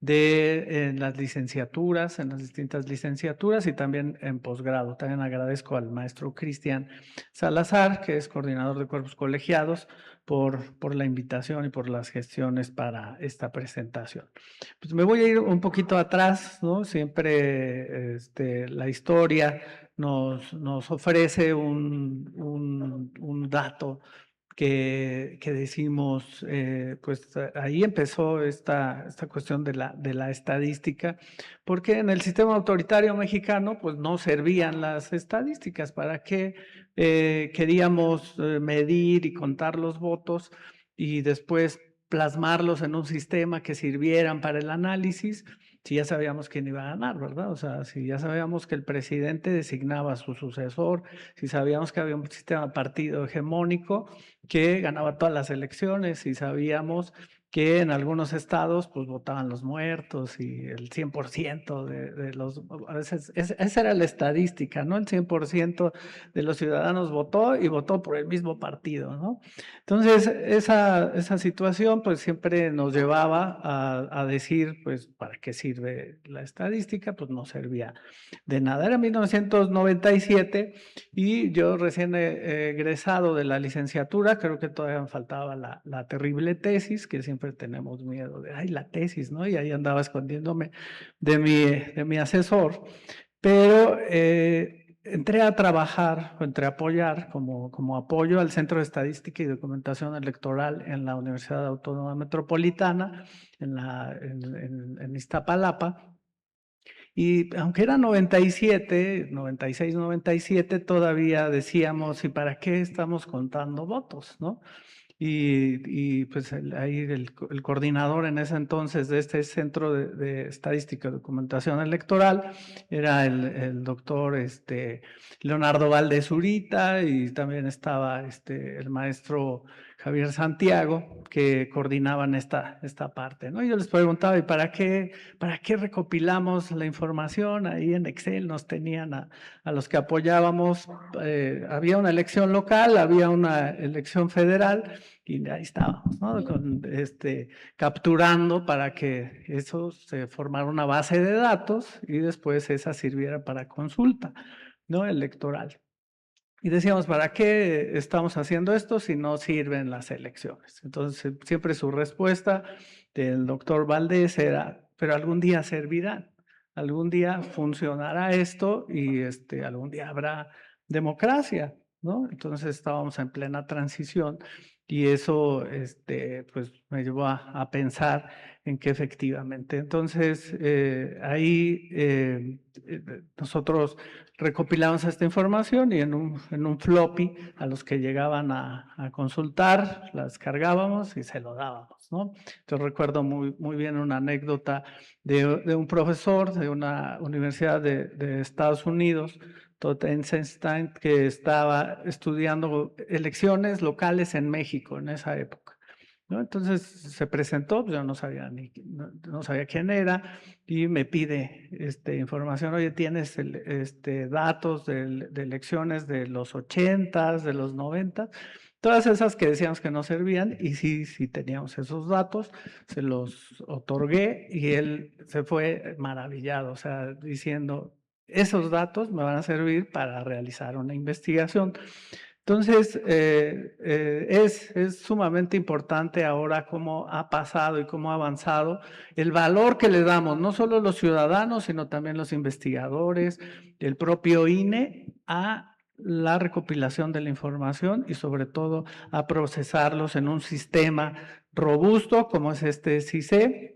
en las licenciaturas, en las distintas licenciaturas y también en posgrado. También agradezco al maestro Cristian Salazar, que es coordinador de cuerpos colegiados, por la invitación y por las gestiones para esta presentación. Pues me voy a ir un poquito atrás, ¿no? Siempre la historia nos ofrece un dato que decimos, pues ahí empezó esta cuestión de la estadística, porque en el sistema autoritario mexicano pues no servían las estadísticas. ¿Para qué queríamos medir y contar los votos y después plasmarlos en un sistema que sirvieran para el análisis? Si ya sabíamos quién iba a ganar, ¿verdad? O sea, si ya sabíamos que el presidente designaba a su sucesor, si sabíamos que había un sistema partido hegemónico que ganaba todas las elecciones, si sabíamos que en algunos estados pues votaban los muertos y el 100% de los, a veces esa era la estadística, ¿no? El 100% de los ciudadanos votó y votó por el mismo partido, ¿no? Entonces esa situación pues siempre nos llevaba a decir pues ¿para qué sirve la estadística? Pues no servía de nada. Era 1997 y yo recién egresado de la licenciatura, creo que todavía me faltaba la terrible tesis que siempre siempre tenemos miedo de, ay, la tesis, ¿no? Y ahí andaba escondiéndome de mi asesor. Pero entré a trabajar, o entré a apoyar como apoyo al Centro de Estadística y Documentación Electoral en la Universidad Autónoma Metropolitana, en Iztapalapa. Y aunque era 97, 96, 97, todavía decíamos, ¿y para qué estamos contando votos, no? Y pues ahí el coordinador en ese entonces de este Centro de Estadística y Documentación Electoral era el doctor Leonardo Valdez Zurita, y también estaba el maestro Javier Santiago, que coordinaban esta parte, ¿no? Y yo les preguntaba, ¿y para qué recopilamos la información? Ahí en Excel nos tenían a los que apoyábamos. Había una elección local, había una elección federal, y ahí estábamos, ¿no? Capturando para que eso se formara una base de datos y después esa sirviera para consulta, ¿no? Electoral. Y decíamos, ¿para qué estamos haciendo esto si no sirven las elecciones? Entonces, siempre su respuesta del doctor Valdés era, pero algún día servirán, algún día funcionará esto y algún día habrá democracia, ¿no? Entonces estábamos en plena transición y eso pues me llevó a pensar en que efectivamente. Entonces ahí nosotros recopilamos esta información y en un floppy a los que llegaban a consultar, las cargábamos y se lo dábamos, ¿no? Yo recuerdo muy bien una anécdota de un profesor de una universidad de Estados Unidos, Todd Eisenstein, que estaba estudiando elecciones locales en México en esa época, ¿no? Entonces se presentó, pues yo no sabía no sabía quién era, y me pide información. Oye, ¿tienes datos de elecciones de los 80s, de los 90s? Todas esas que decíamos que no servían, y sí teníamos esos datos, se los otorgué y él se fue maravillado, o sea, diciendo, esos datos me van a servir para realizar una investigación. Entonces, es sumamente importante ahora cómo ha pasado y cómo ha avanzado el valor que le damos, no solo los ciudadanos, sino también los investigadores, el propio INE, a la recopilación de la información y sobre todo a procesarlos en un sistema robusto como es este CICE,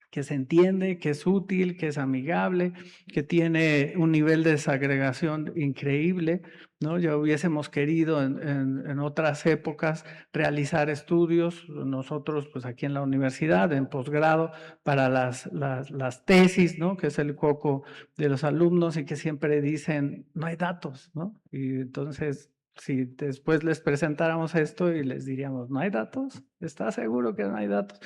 que se entiende, que es útil, que es amigable, que tiene un nivel de desagregación increíble, ¿no? Ya hubiésemos querido en otras épocas realizar estudios, nosotros pues aquí en la universidad, en posgrado, para las tesis, ¿no? Que es el coco de los alumnos y que siempre dicen, no hay datos, ¿no? Y entonces, si después les presentáramos esto y les diríamos, ¿no hay datos? ¿Estás seguro que no hay datos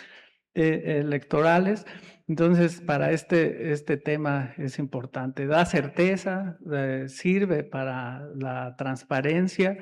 electorales? Entonces, para este tema es importante, da certeza, sirve para la transparencia,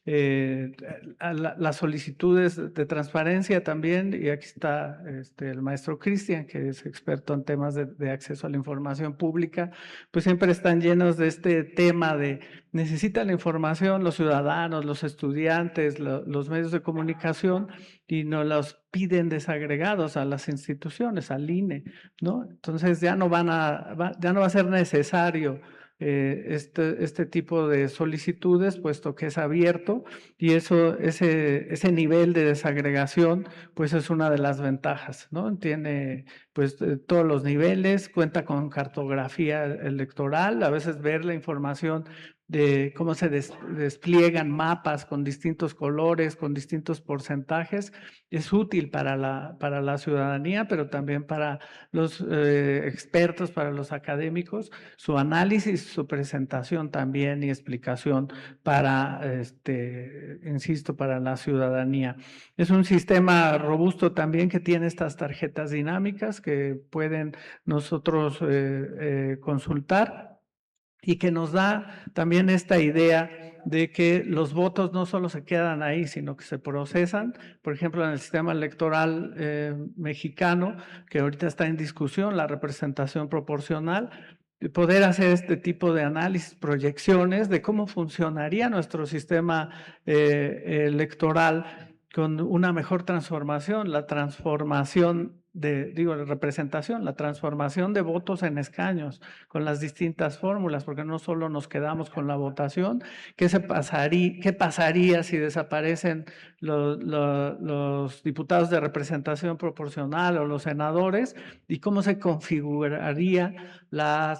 las solicitudes de transparencia también, y aquí está el maestro Cristian, que es experto en temas de acceso a la información pública, pues siempre están llenos de este tema de necesitan la información los ciudadanos, los estudiantes, los medios de comunicación, y nos los piden desagregados a las instituciones, al INE, ¿no? Entonces ya no va a ser necesario este tipo de solicitudes, puesto que es abierto, y ese nivel de desagregación, pues es una de las ventajas, ¿no? Tiene pues todos los niveles, cuenta con cartografía electoral, a veces ver la información de cómo se despliegan mapas con distintos colores, con distintos porcentajes, es útil para la ciudadanía, pero también para los expertos, para los académicos, su análisis, su presentación también y explicación para, insisto, para la ciudadanía. Es un sistema robusto también que tiene estas tarjetas dinámicas que pueden nosotros consultar, y que nos da también esta idea de que los votos no solo se quedan ahí, sino que se procesan. Por ejemplo, en el sistema electoral mexicano, que ahorita está en discusión, la representación proporcional, poder hacer este tipo de análisis, proyecciones de cómo funcionaría nuestro sistema electoral con una mejor transformación, la transformación representación, la transformación de votos en escaños con las distintas fórmulas, porque no solo nos quedamos con la votación. ¿Qué pasaría si desaparecen los diputados de representación proporcional o los senadores? ¿Y cómo se configuraría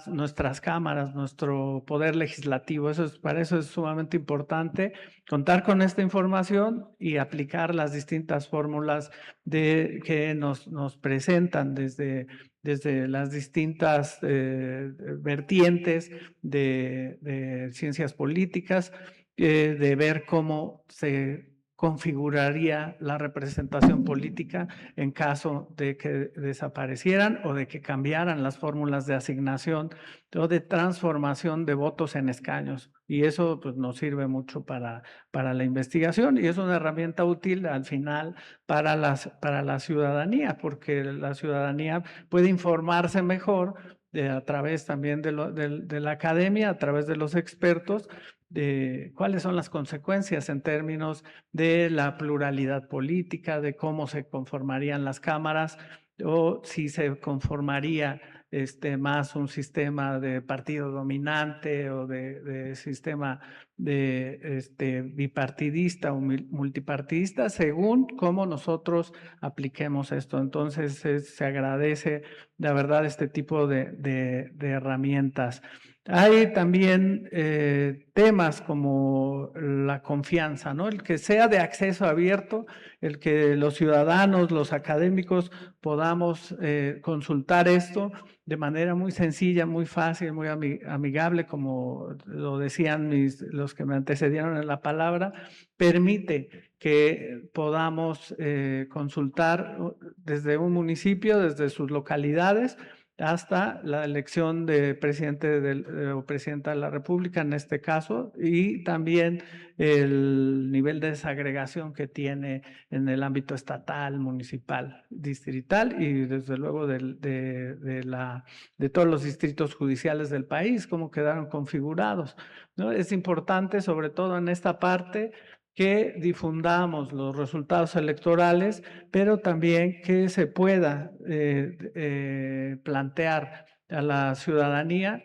nuestras cámaras, nuestro poder legislativo? Para eso es sumamente importante contar con esta información y aplicar las distintas fórmulas que nos presentan desde las distintas vertientes de ciencias políticas, de ver cómo se configuraría la representación política en caso de que desaparecieran o de que cambiaran las fórmulas de asignación o de transformación de votos en escaños. Y eso pues, nos sirve mucho para la investigación y es una herramienta útil al final para la ciudadanía, porque la ciudadanía puede informarse mejor a través también de la academia, a través de los expertos, de cuáles son las consecuencias en términos de la pluralidad política, de cómo se conformarían las cámaras o si se conformaría más un sistema de partido dominante o de sistema bipartidista o multipartidista, según cómo nosotros apliquemos esto. Entonces se agradece de verdad este tipo de herramientas. Hay también temas como la confianza, ¿no? El que sea de acceso abierto, el que los ciudadanos, los académicos podamos consultar esto de manera muy sencilla, muy fácil, muy amigable, como lo decían los que me antecedieron en la palabra, permite que podamos consultar desde un municipio, desde sus localidades, hasta la elección de presidente o presidenta de la República en este caso, y también el nivel de desagregación que tiene en el ámbito estatal, municipal, distrital y desde luego de todos los distritos judiciales del país, cómo quedaron configurados, ¿no? Es importante, sobre todo en esta parte, que difundamos los resultados electorales, pero también que se pueda plantear a la ciudadanía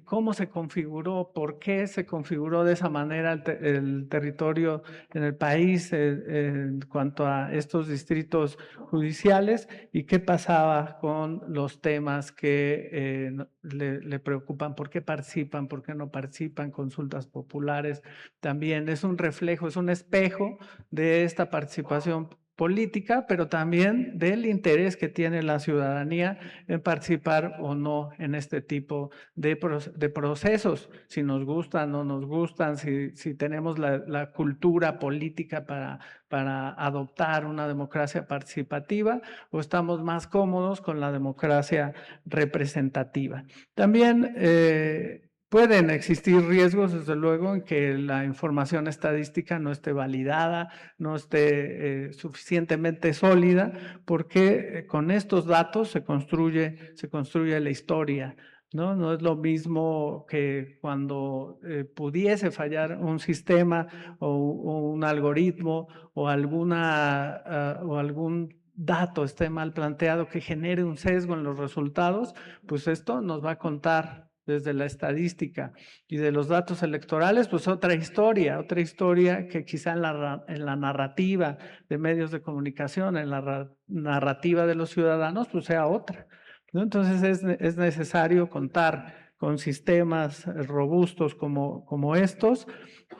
cómo se configuró, por qué se configuró de esa manera el territorio en el país en cuanto a estos distritos judiciales y qué pasaba con los temas que le preocupan, por qué participan, por qué no participan, consultas populares. También es un reflejo, es un espejo de esta participación política, pero también del interés que tiene la ciudadanía en participar o no en este tipo de procesos, si nos gustan o no nos gustan, si tenemos la cultura política para adoptar una democracia participativa o estamos más cómodos con la democracia representativa. También pueden existir riesgos, desde luego, en que la información estadística no esté validada, no esté suficientemente sólida, porque con estos datos se construye la historia, ¿no? No es lo mismo que cuando pudiese fallar un sistema o un algoritmo o algún dato esté mal planteado que genere un sesgo en los resultados, pues esto nos va a contar desde la estadística y de los datos electorales, pues otra historia que quizá en la narrativa de medios de comunicación, en la narrativa de los ciudadanos, pues sea otra, ¿no? Entonces es necesario contar con sistemas robustos como estos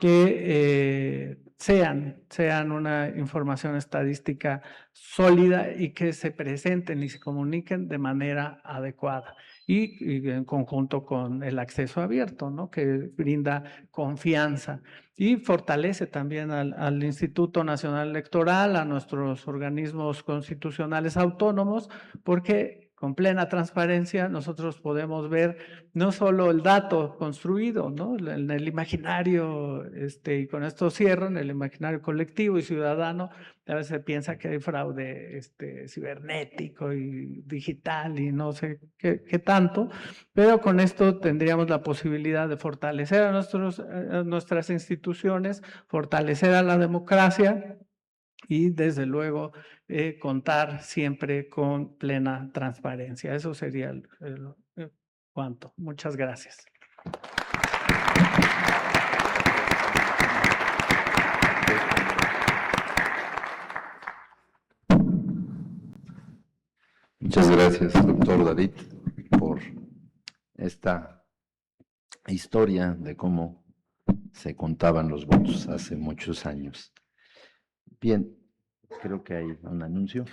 que sean una información estadística sólida y que se presenten y se comuniquen de manera adecuada. Y en conjunto con el acceso abierto, ¿no? Que brinda confianza y fortalece también al Instituto Nacional Electoral, a nuestros organismos constitucionales autónomos, porque con plena transparencia nosotros podemos ver no solo el dato construido, ¿no? En el imaginario, y con esto cierro, en el imaginario colectivo y ciudadano, a veces se piensa que hay fraude cibernético y digital y no sé qué tanto, pero con esto tendríamos la posibilidad de fortalecer a nuestras instituciones, fortalecer a la democracia y desde luego contar siempre con plena transparencia. Eso sería el cuanto. Muchas gracias. Muchas gracias, doctor David, por esta historia de cómo se contaban los votos hace muchos años. Bien, creo que hay un anuncio.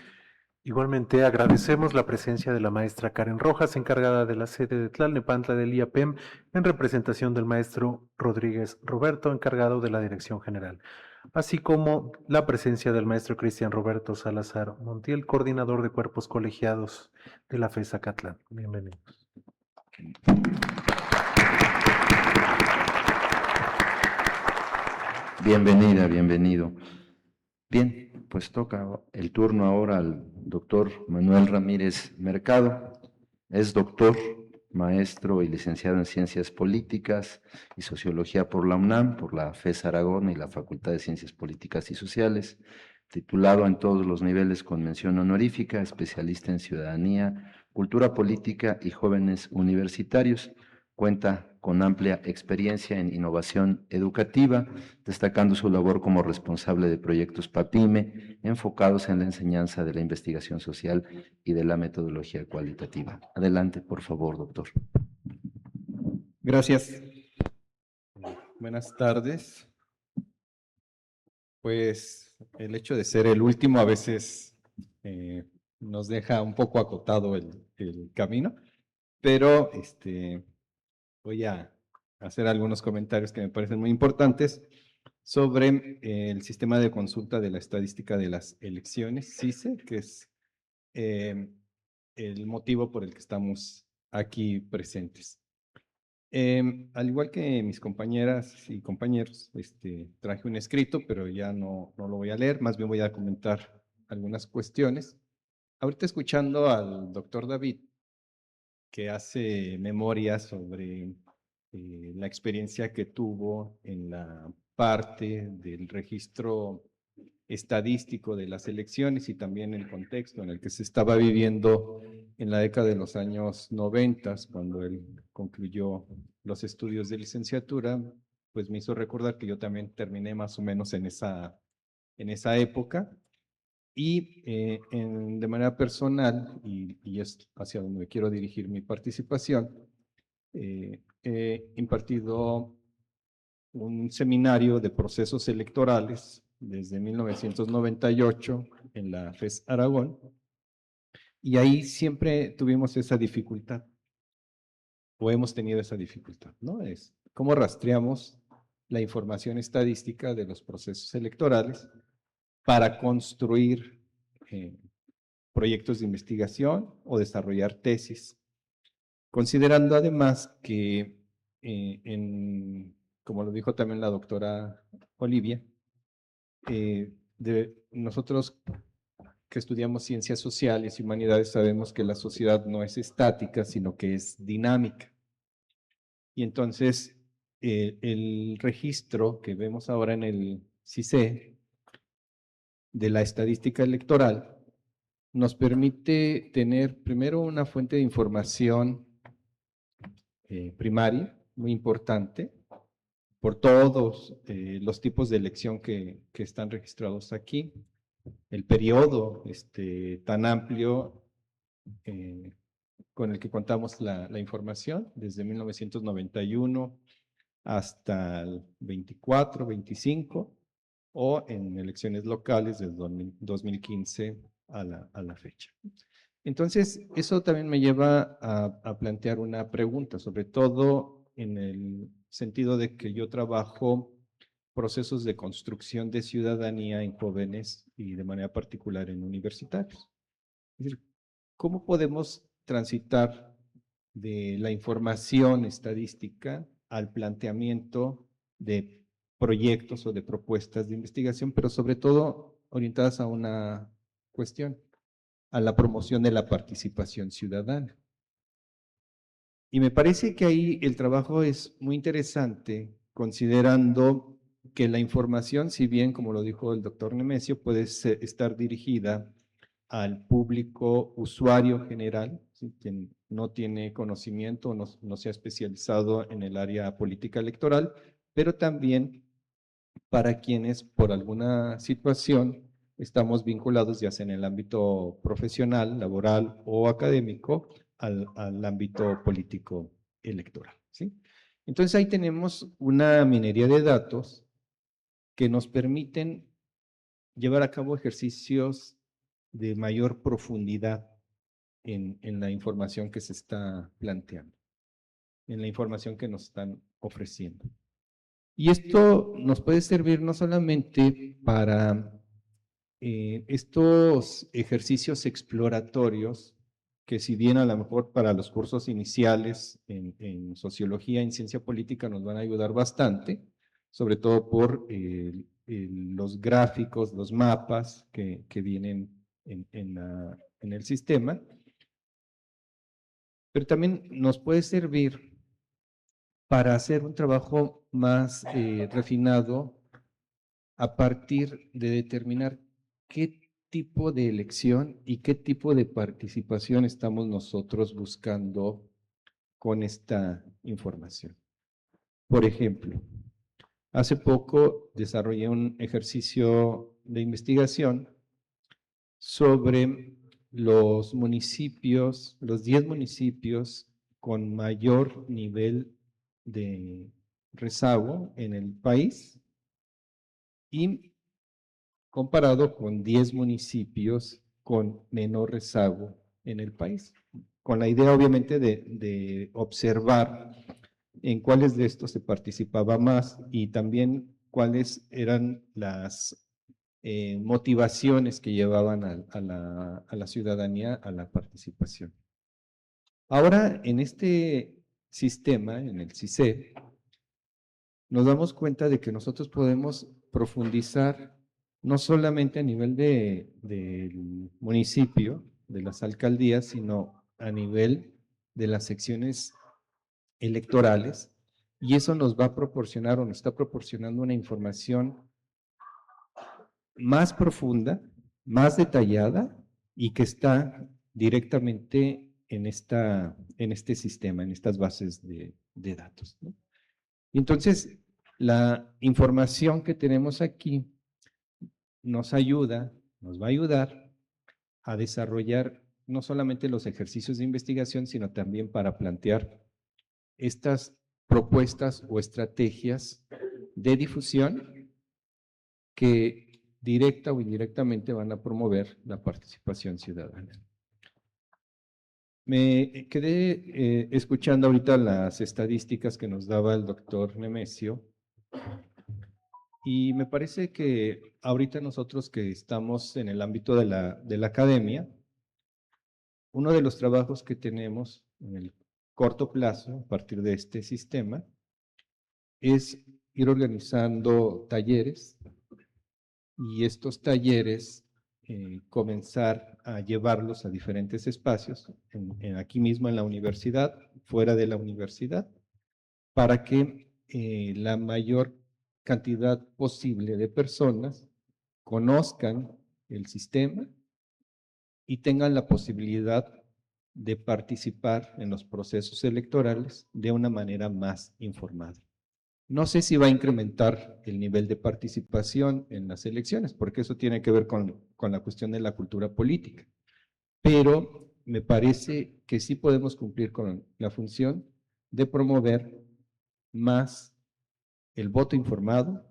Igualmente agradecemos la presencia de la maestra Karen Rojas, encargada de la sede de Tlalnepantla del IAPEM, en representación del maestro Rodríguez Roberto, encargado de la Dirección General, así como la presencia del maestro Cristian Roberto Salazar Montiel, coordinador de cuerpos colegiados de la FES Acatlán. Bienvenidos. Bienvenida, bienvenido. Bien, pues toca el turno ahora al doctor Manuel Ramírez Mercado. Es doctor, maestro y licenciado en Ciencias Políticas y Sociología por la UNAM, por la FES Aragón y la Facultad de Ciencias Políticas y Sociales, titulado en todos los niveles con mención honorífica, especialista en ciudadanía, cultura política y jóvenes universitarios. Cuenta con amplia experiencia en innovación educativa, destacando su labor como responsable de proyectos PAPIME, enfocados en la enseñanza de la investigación social y de la metodología cualitativa. Adelante, por favor, doctor. Gracias. Buenas tardes. Pues el hecho de ser el último a veces nos deja un poco acotado el camino, pero voy a hacer algunos comentarios que me parecen muy importantes sobre el sistema de consulta de la estadística de las elecciones, CICE, que es el motivo por el que estamos aquí presentes. Al igual que mis compañeras y compañeros, traje un escrito, pero ya no lo voy a leer, más bien voy a comentar algunas cuestiones. Ahorita escuchando al doctor David, que hace memoria sobre la experiencia que tuvo en la parte del registro estadístico de las elecciones y también el contexto en el que se estaba viviendo en la década de los años 90, cuando él concluyó los estudios de licenciatura, pues me hizo recordar que yo también terminé más o menos en esa época. Y de manera personal, y es hacia donde quiero dirigir mi participación, he impartido un seminario de procesos electorales desde 1998 en la FES Aragón, y ahí siempre tuvimos esa dificultad, o hemos tenido esa dificultad, ¿no? Es cómo rastreamos la información estadística de los procesos electorales para construir proyectos de investigación o desarrollar tesis, considerando además que, como lo dijo también la doctora Olivia, nosotros que estudiamos ciencias sociales y humanidades sabemos que la sociedad no es estática, sino que es dinámica. Y entonces el registro que vemos ahora en el CICE de la estadística electoral nos permite tener primero una fuente de información primaria muy importante por todos los tipos de elección que están registrados aquí, el periodo tan amplio con el que contamos la información, desde 1991 hasta el 24, 25, o en elecciones locales desde 2015 a la fecha. Entonces, eso también me lleva a plantear una pregunta, sobre todo en el sentido de que yo trabajo procesos de construcción de ciudadanía en jóvenes y de manera particular en universitarios. Es decir, ¿cómo podemos transitar de la información estadística al planteamiento de proyectos o de propuestas de investigación, pero sobre todo orientadas a una cuestión, a la promoción de la participación ciudadana? Y me parece que ahí el trabajo es muy interesante, considerando que la información, si bien, como lo dijo el doctor Nemesio, puede estar dirigida al público usuario general, ¿sí? Quien no tiene conocimiento, no se ha especializado en el área política electoral, pero también para quienes por alguna situación estamos vinculados, ya sea en el ámbito profesional, laboral o académico, al ámbito político electoral, ¿sí? Entonces ahí tenemos una minería de datos que nos permiten llevar a cabo ejercicios de mayor profundidad en la información que se está planteando, en la información que nos están ofreciendo. Y esto nos puede servir no solamente para estos ejercicios exploratorios, que si bien a lo mejor para los cursos iniciales en sociología, en ciencia política nos van a ayudar bastante, sobre todo por los gráficos, los mapas que vienen en el sistema, pero también nos puede servir para hacer un trabajo más refinado a partir de determinar qué tipo de elección y qué tipo de participación estamos nosotros buscando con esta información. Por ejemplo, hace poco desarrollé un ejercicio de investigación sobre los municipios, los 10 municipios con mayor nivel de rezago en el país y comparado con 10 municipios con menor rezago en el país, con la idea obviamente de observar en cuáles de estos se participaba más y también cuáles eran las motivaciones que llevaban a la ciudadanía a la participación. Ahora, en este sistema, en el CICE, nos damos cuenta de que nosotros podemos profundizar no solamente a nivel del municipio, de las alcaldías, sino a nivel de las secciones electorales, y eso nos va a proporcionar o nos está proporcionando una información más profunda, más detallada y que está directamente en este sistema, en estas bases de datos, ¿no? Entonces, la información que tenemos aquí nos va a ayudar a desarrollar no solamente los ejercicios de investigación, sino también para plantear estas propuestas o estrategias de difusión que directa o indirectamente van a promover la participación ciudadana. Me quedé escuchando ahorita las estadísticas que nos daba el doctor Nemesio y me parece que ahorita nosotros que estamos en el ámbito de la academia, uno de los trabajos que tenemos en el corto plazo a partir de este sistema es ir organizando talleres y estos talleres comenzar a llevarlos a diferentes espacios, aquí mismo en la universidad, fuera de la universidad, para que la mayor cantidad posible de personas conozcan el sistema y tengan la posibilidad de participar en los procesos electorales de una manera más informada. No sé si va a incrementar el nivel de participación en las elecciones, porque eso tiene que ver con la cuestión de la cultura política, pero me parece que sí podemos cumplir con la función de promover más el voto informado,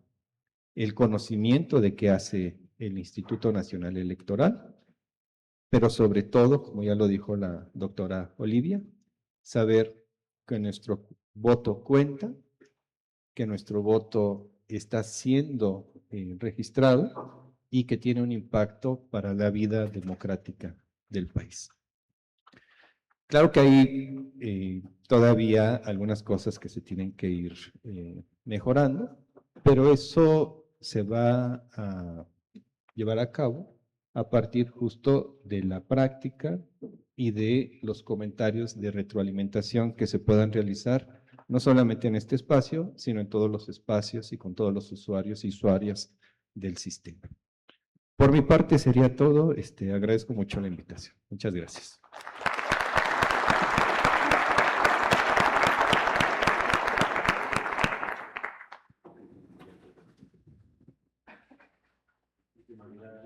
el conocimiento de qué hace el Instituto Nacional Electoral, pero sobre todo, como ya lo dijo la doctora Olivia, saber que nuestro voto cuenta, que nuestro voto está siendo registrado y que tiene un impacto para la vida democrática del país. Claro que hay todavía algunas cosas que se tienen que ir mejorando, pero eso se va a llevar a cabo a partir justo de la práctica y de los comentarios de retroalimentación que se puedan realizar no solamente en este espacio, sino en todos los espacios y con todos los usuarios y usuarias del sistema. Por mi parte sería todo. Agradezco mucho la invitación. Muchas gracias.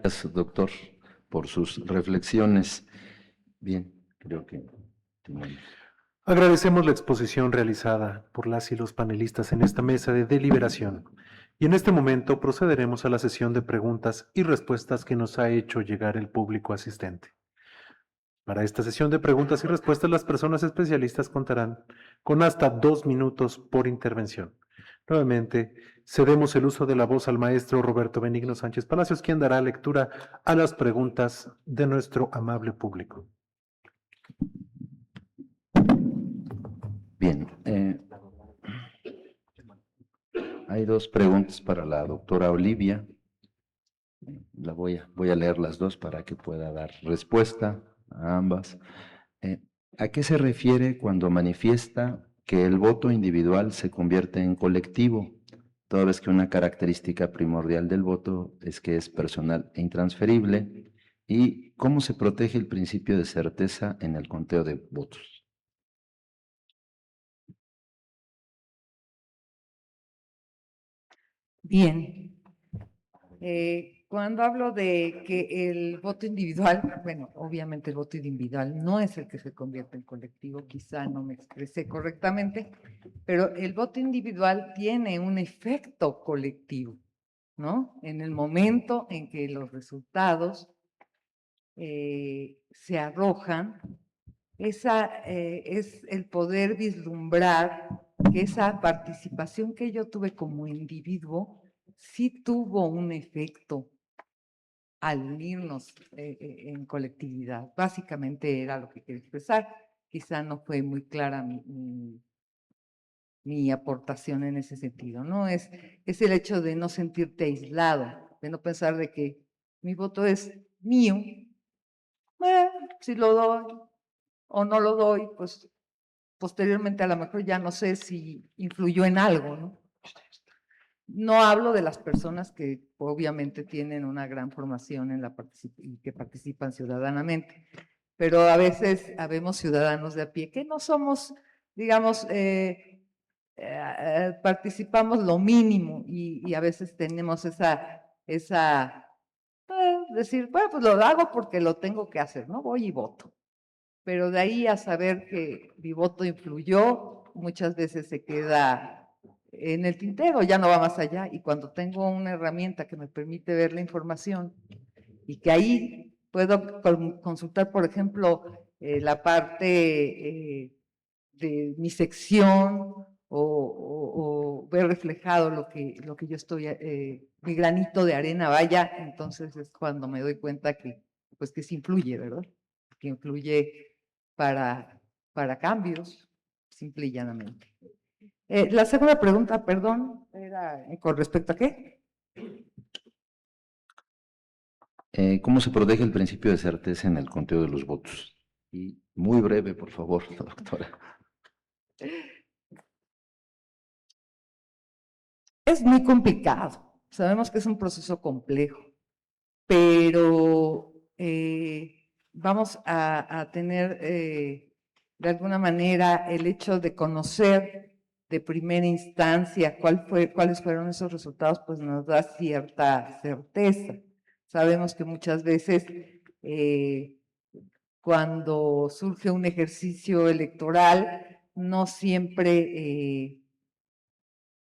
Gracias, doctor, por sus reflexiones. Bien, creo que tenemos. Agradecemos la exposición realizada por las y los panelistas en esta mesa de deliberación. Y en este momento procederemos a la sesión de preguntas y respuestas que nos ha hecho llegar el público asistente. Para esta sesión de preguntas y respuestas, las personas especialistas contarán con hasta 2 minutos por intervención. Nuevamente, cedemos el uso de la voz al maestro Roberto Benigno Sánchez Palacios, quien dará lectura a las preguntas de nuestro amable público. Bien, hay 2 preguntas para la doctora Olivia. Voy a leer las 2 para que pueda dar respuesta a ambas. ¿A qué se refiere cuando manifiesta que el voto individual se convierte en colectivo, toda vez que una característica primordial del voto es que es personal e intransferible? ¿Y cómo se protege el principio de certeza en el conteo de votos? Bien. Cuando hablo de que el voto individual, bueno, obviamente el voto individual no es el que se convierte en colectivo, quizá no me expresé correctamente, pero el voto individual tiene un efecto colectivo, ¿no? En el momento en que los resultados se arrojan, es el poder vislumbrar que esa participación que yo tuve como individuo sí tuvo un efecto al unirnos en colectividad. Básicamente era lo que quería expresar. Quizá no fue muy clara mi aportación en ese sentido, ¿no? Es el hecho de no sentirte aislado, de no pensar de que mi voto es mío. Si lo doy o no lo doy, pues posteriormente a lo mejor ya no sé si influyó en algo, ¿no? No hablo de las personas que obviamente tienen una gran formación en y que participan ciudadanamente, pero a veces habemos ciudadanos de a pie que no somos, digamos, participamos lo mínimo y a veces tenemos decir, bueno, pues lo hago porque lo tengo que hacer, ¿no? Voy y voto. Pero de ahí a saber que mi voto influyó, muchas veces se queda en el tintero, ya no va más allá. Y cuando tengo una herramienta que me permite ver la información y que ahí puedo consultar, por ejemplo, la parte de mi sección o ver reflejado lo que yo estoy, mi granito de arena vaya, entonces es cuando me doy cuenta que, pues que sí influye, ¿verdad? Que influye para cambios, simple y llanamente. La segunda pregunta, perdón, era con respecto a qué. ¿Cómo se protege el principio de certeza en el conteo de los votos? Y muy breve, por favor, doctora. Es muy complicado. Sabemos que es un proceso complejo, pero vamos a tener de alguna manera el hecho de conocer de primera instancia cuáles fueron esos resultados, pues nos da cierta certeza. Sabemos que muchas veces cuando surge un ejercicio electoral, no siempre,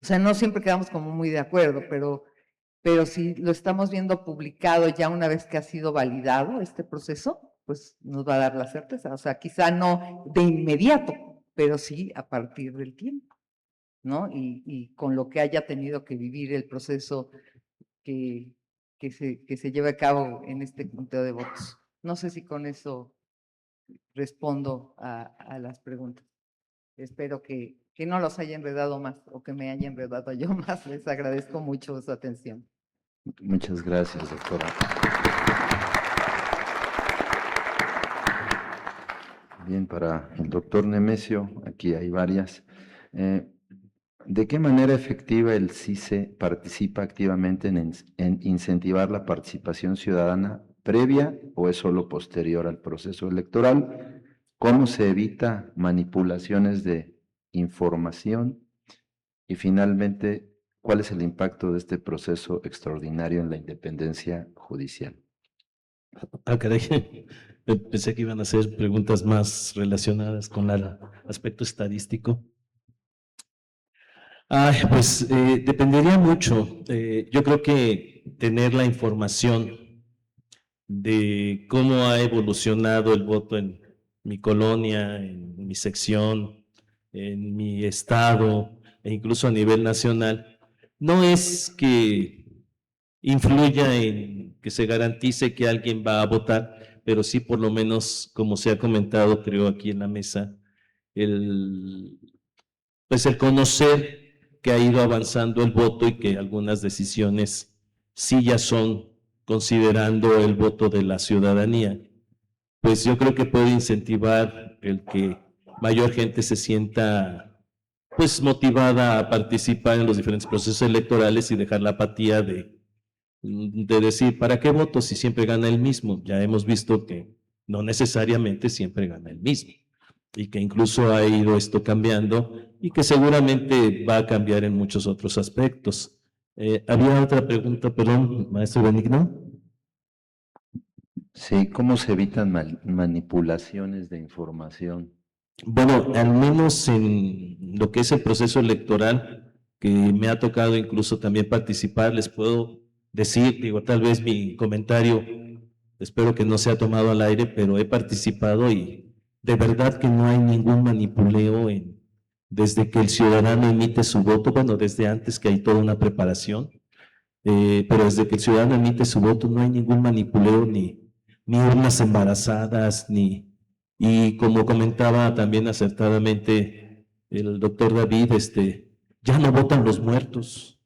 o sea, no siempre quedamos como muy de acuerdo, pero si lo estamos viendo publicado ya una vez que ha sido validado este proceso, pues nos va a dar la certeza. O sea, quizá no de inmediato, pero sí a partir del tiempo, ¿no? Y con lo que haya tenido que vivir el proceso que se lleva a cabo en este conteo de votos. No sé si con eso respondo a las preguntas. Espero que no los haya enredado más o que me haya enredado yo más. Les agradezco mucho su atención. Muchas gracias, doctora. Bien, para el doctor Nemesio, aquí hay varias. ¿De qué manera efectiva el CICE participa activamente en incentivar la participación ciudadana previa o es solo posterior al proceso electoral? ¿Cómo se evita manipulaciones de información? Y finalmente, ¿cuál es el impacto de este proceso extraordinario en la independencia judicial? Ah, caray. Pensé que iban a hacer preguntas más relacionadas con el aspecto estadístico. Ay, pues dependería mucho. Yo creo que tener la información de cómo ha evolucionado el voto en mi colonia, en mi sección, en mi estado e incluso a nivel nacional, no es que influya en que se garantice que alguien va a votar, pero sí por lo menos, como se ha comentado, creo aquí en la mesa, el, pues el conocer que ha ido avanzando el voto y que algunas decisiones sí ya son considerando el voto de la ciudadanía, pues yo creo que puede incentivar el que mayor gente se sienta pues motivada a participar en los diferentes procesos electorales y dejar la apatía de decir, ¿para qué voto si siempre gana el mismo? Ya hemos visto que no necesariamente siempre gana el mismo y que incluso ha ido esto cambiando y que seguramente va a cambiar en muchos otros aspectos. Había otra pregunta, perdón, maestro Benigno. Sí, ¿cómo se evitan manipulaciones de información? Bueno, al menos en lo que es el proceso electoral, que me ha tocado incluso también participar, les puedo decir, digo, tal vez mi comentario, espero que no sea tomado al aire, pero he participado y de verdad que no hay ningún manipuleo desde que el ciudadano emite su voto, bueno, desde antes que hay toda una preparación, pero desde que el ciudadano emite su voto no hay ningún manipuleo ni urnas embarazadas, y como comentaba también acertadamente el doctor David, ya no votan los muertos.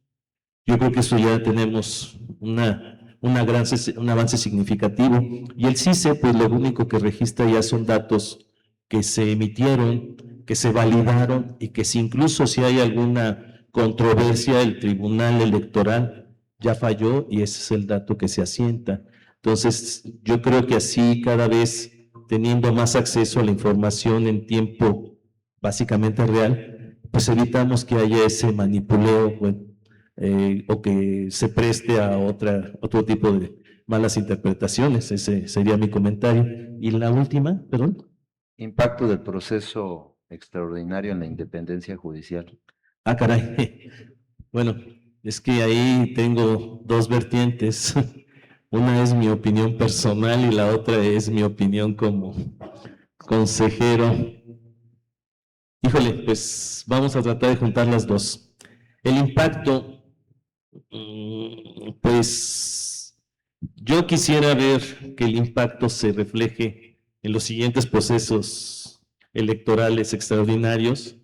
Yo creo que eso ya tenemos un avance significativo. Y el CICE, pues lo único que registra ya son datos que se emitieron, que se validaron y que si incluso si hay alguna controversia, el Tribunal Electoral ya falló y ese es el dato que se asienta. Entonces, yo creo que así cada vez teniendo más acceso a la información en tiempo básicamente real, pues evitamos que haya ese manipuleo, bueno, o que se preste a otro tipo de malas interpretaciones. Ese sería mi comentario. Y la última, perdón. Impacto del proceso extraordinario en la independencia judicial. Ah, caray. Bueno, es que ahí tengo dos vertientes. Una es mi opinión personal y la otra es mi opinión como consejero. Híjole, pues vamos a tratar de juntar las dos. El impacto, pues yo quisiera ver que el impacto se refleje en los siguientes procesos electorales extraordinarios,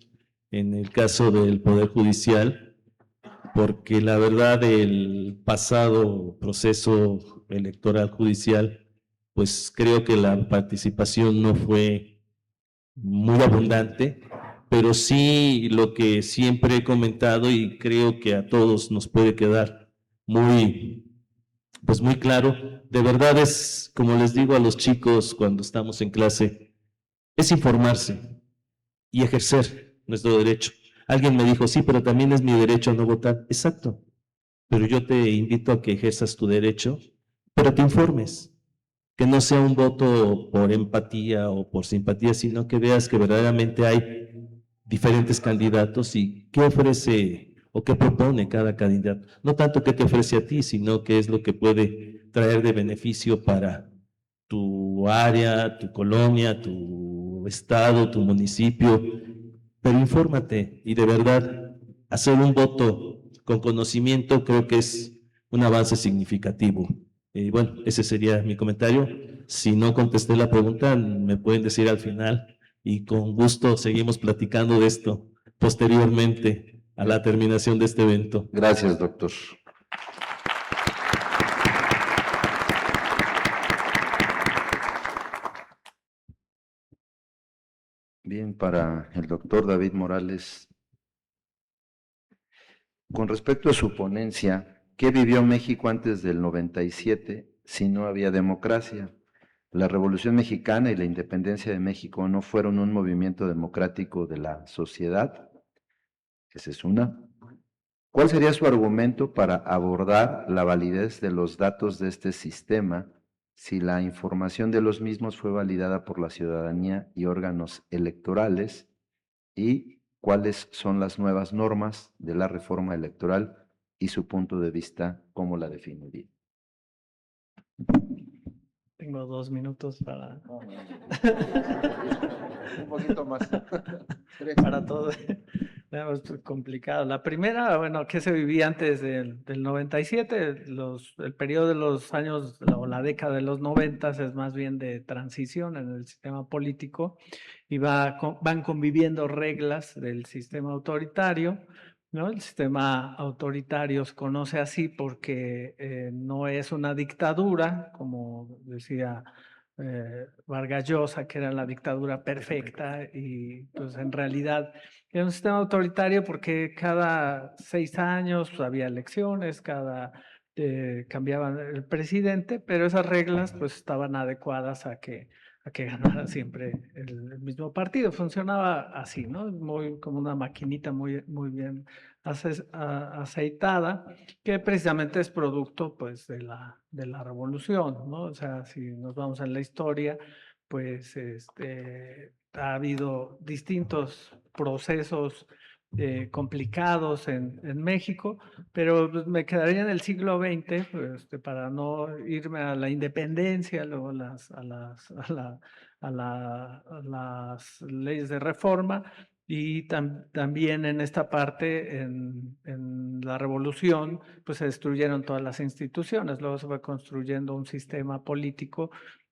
en el caso del Poder Judicial, porque la verdad el pasado proceso electoral judicial, pues creo que la participación no fue muy abundante, pero sí lo que siempre he comentado y creo que a todos nos puede quedar pues muy claro, de verdad es, como les digo a los chicos cuando estamos en clase, es informarse y ejercer nuestro derecho. Alguien me dijo, sí, pero también es mi derecho a no votar. Exacto, pero yo te invito a que ejerzas tu derecho, pero te informes, que no sea un voto por empatía o por simpatía, sino que veas que verdaderamente hay diferentes candidatos y qué ofrece o qué propone cada candidato. No tanto qué te ofrece a ti, sino qué es lo que puede traer de beneficio para tu área, tu colonia, tu estado, tu municipio. Pero infórmate y de verdad hacer un voto con conocimiento creo que es un avance significativo. Bueno, ese sería mi comentario. Si no contesté la pregunta, me pueden decir al final y con gusto seguimos platicando de esto posteriormente a la terminación de este evento. Gracias, doctor. Bien, para el doctor David Morales, Con respecto a su ponencia, ¿qué vivió México antes del 97 si no había democracia? La Revolución Mexicana y la independencia de México no fueron un movimiento democrático de la sociedad. Esa es una. ¿Cuál sería su argumento para abordar la validez de los datos de este sistema si la información de los mismos fue validada por la ciudadanía y órganos electorales? ¿Y cuáles son las nuevas normas de la reforma electoral y su punto de vista, cómo la definiría? Tengo 2 minutos para, Un poquito más. para todo. No, es complicado. La primera, bueno, ¿qué se vivía antes del 97? El periodo de los años o la década de los 90 es más bien de transición en el sistema político y van conviviendo reglas del sistema autoritario, ¿no? El sistema autoritario se conoce así porque no es una dictadura, como decía Vargas Llosa, que era la dictadura perfecta, y pues en realidad era un sistema autoritario porque cada 6 años pues, había elecciones, cambiaban el presidente, pero esas reglas pues estaban adecuadas a que ganara siempre el mismo partido. Funcionaba así, ¿no? Muy como una maquinita muy bien aceitada, que precisamente es producto pues de la revolución, ¿no? O sea, si nos vamos en la historia, pues ha habido distintos procesos complicados en México, pero pues, me quedaría en el siglo XX, pues, para no irme a la independencia, luego a las leyes de reforma, y también en esta parte, en la revolución, pues se destruyeron todas las instituciones, luego se fue construyendo un sistema político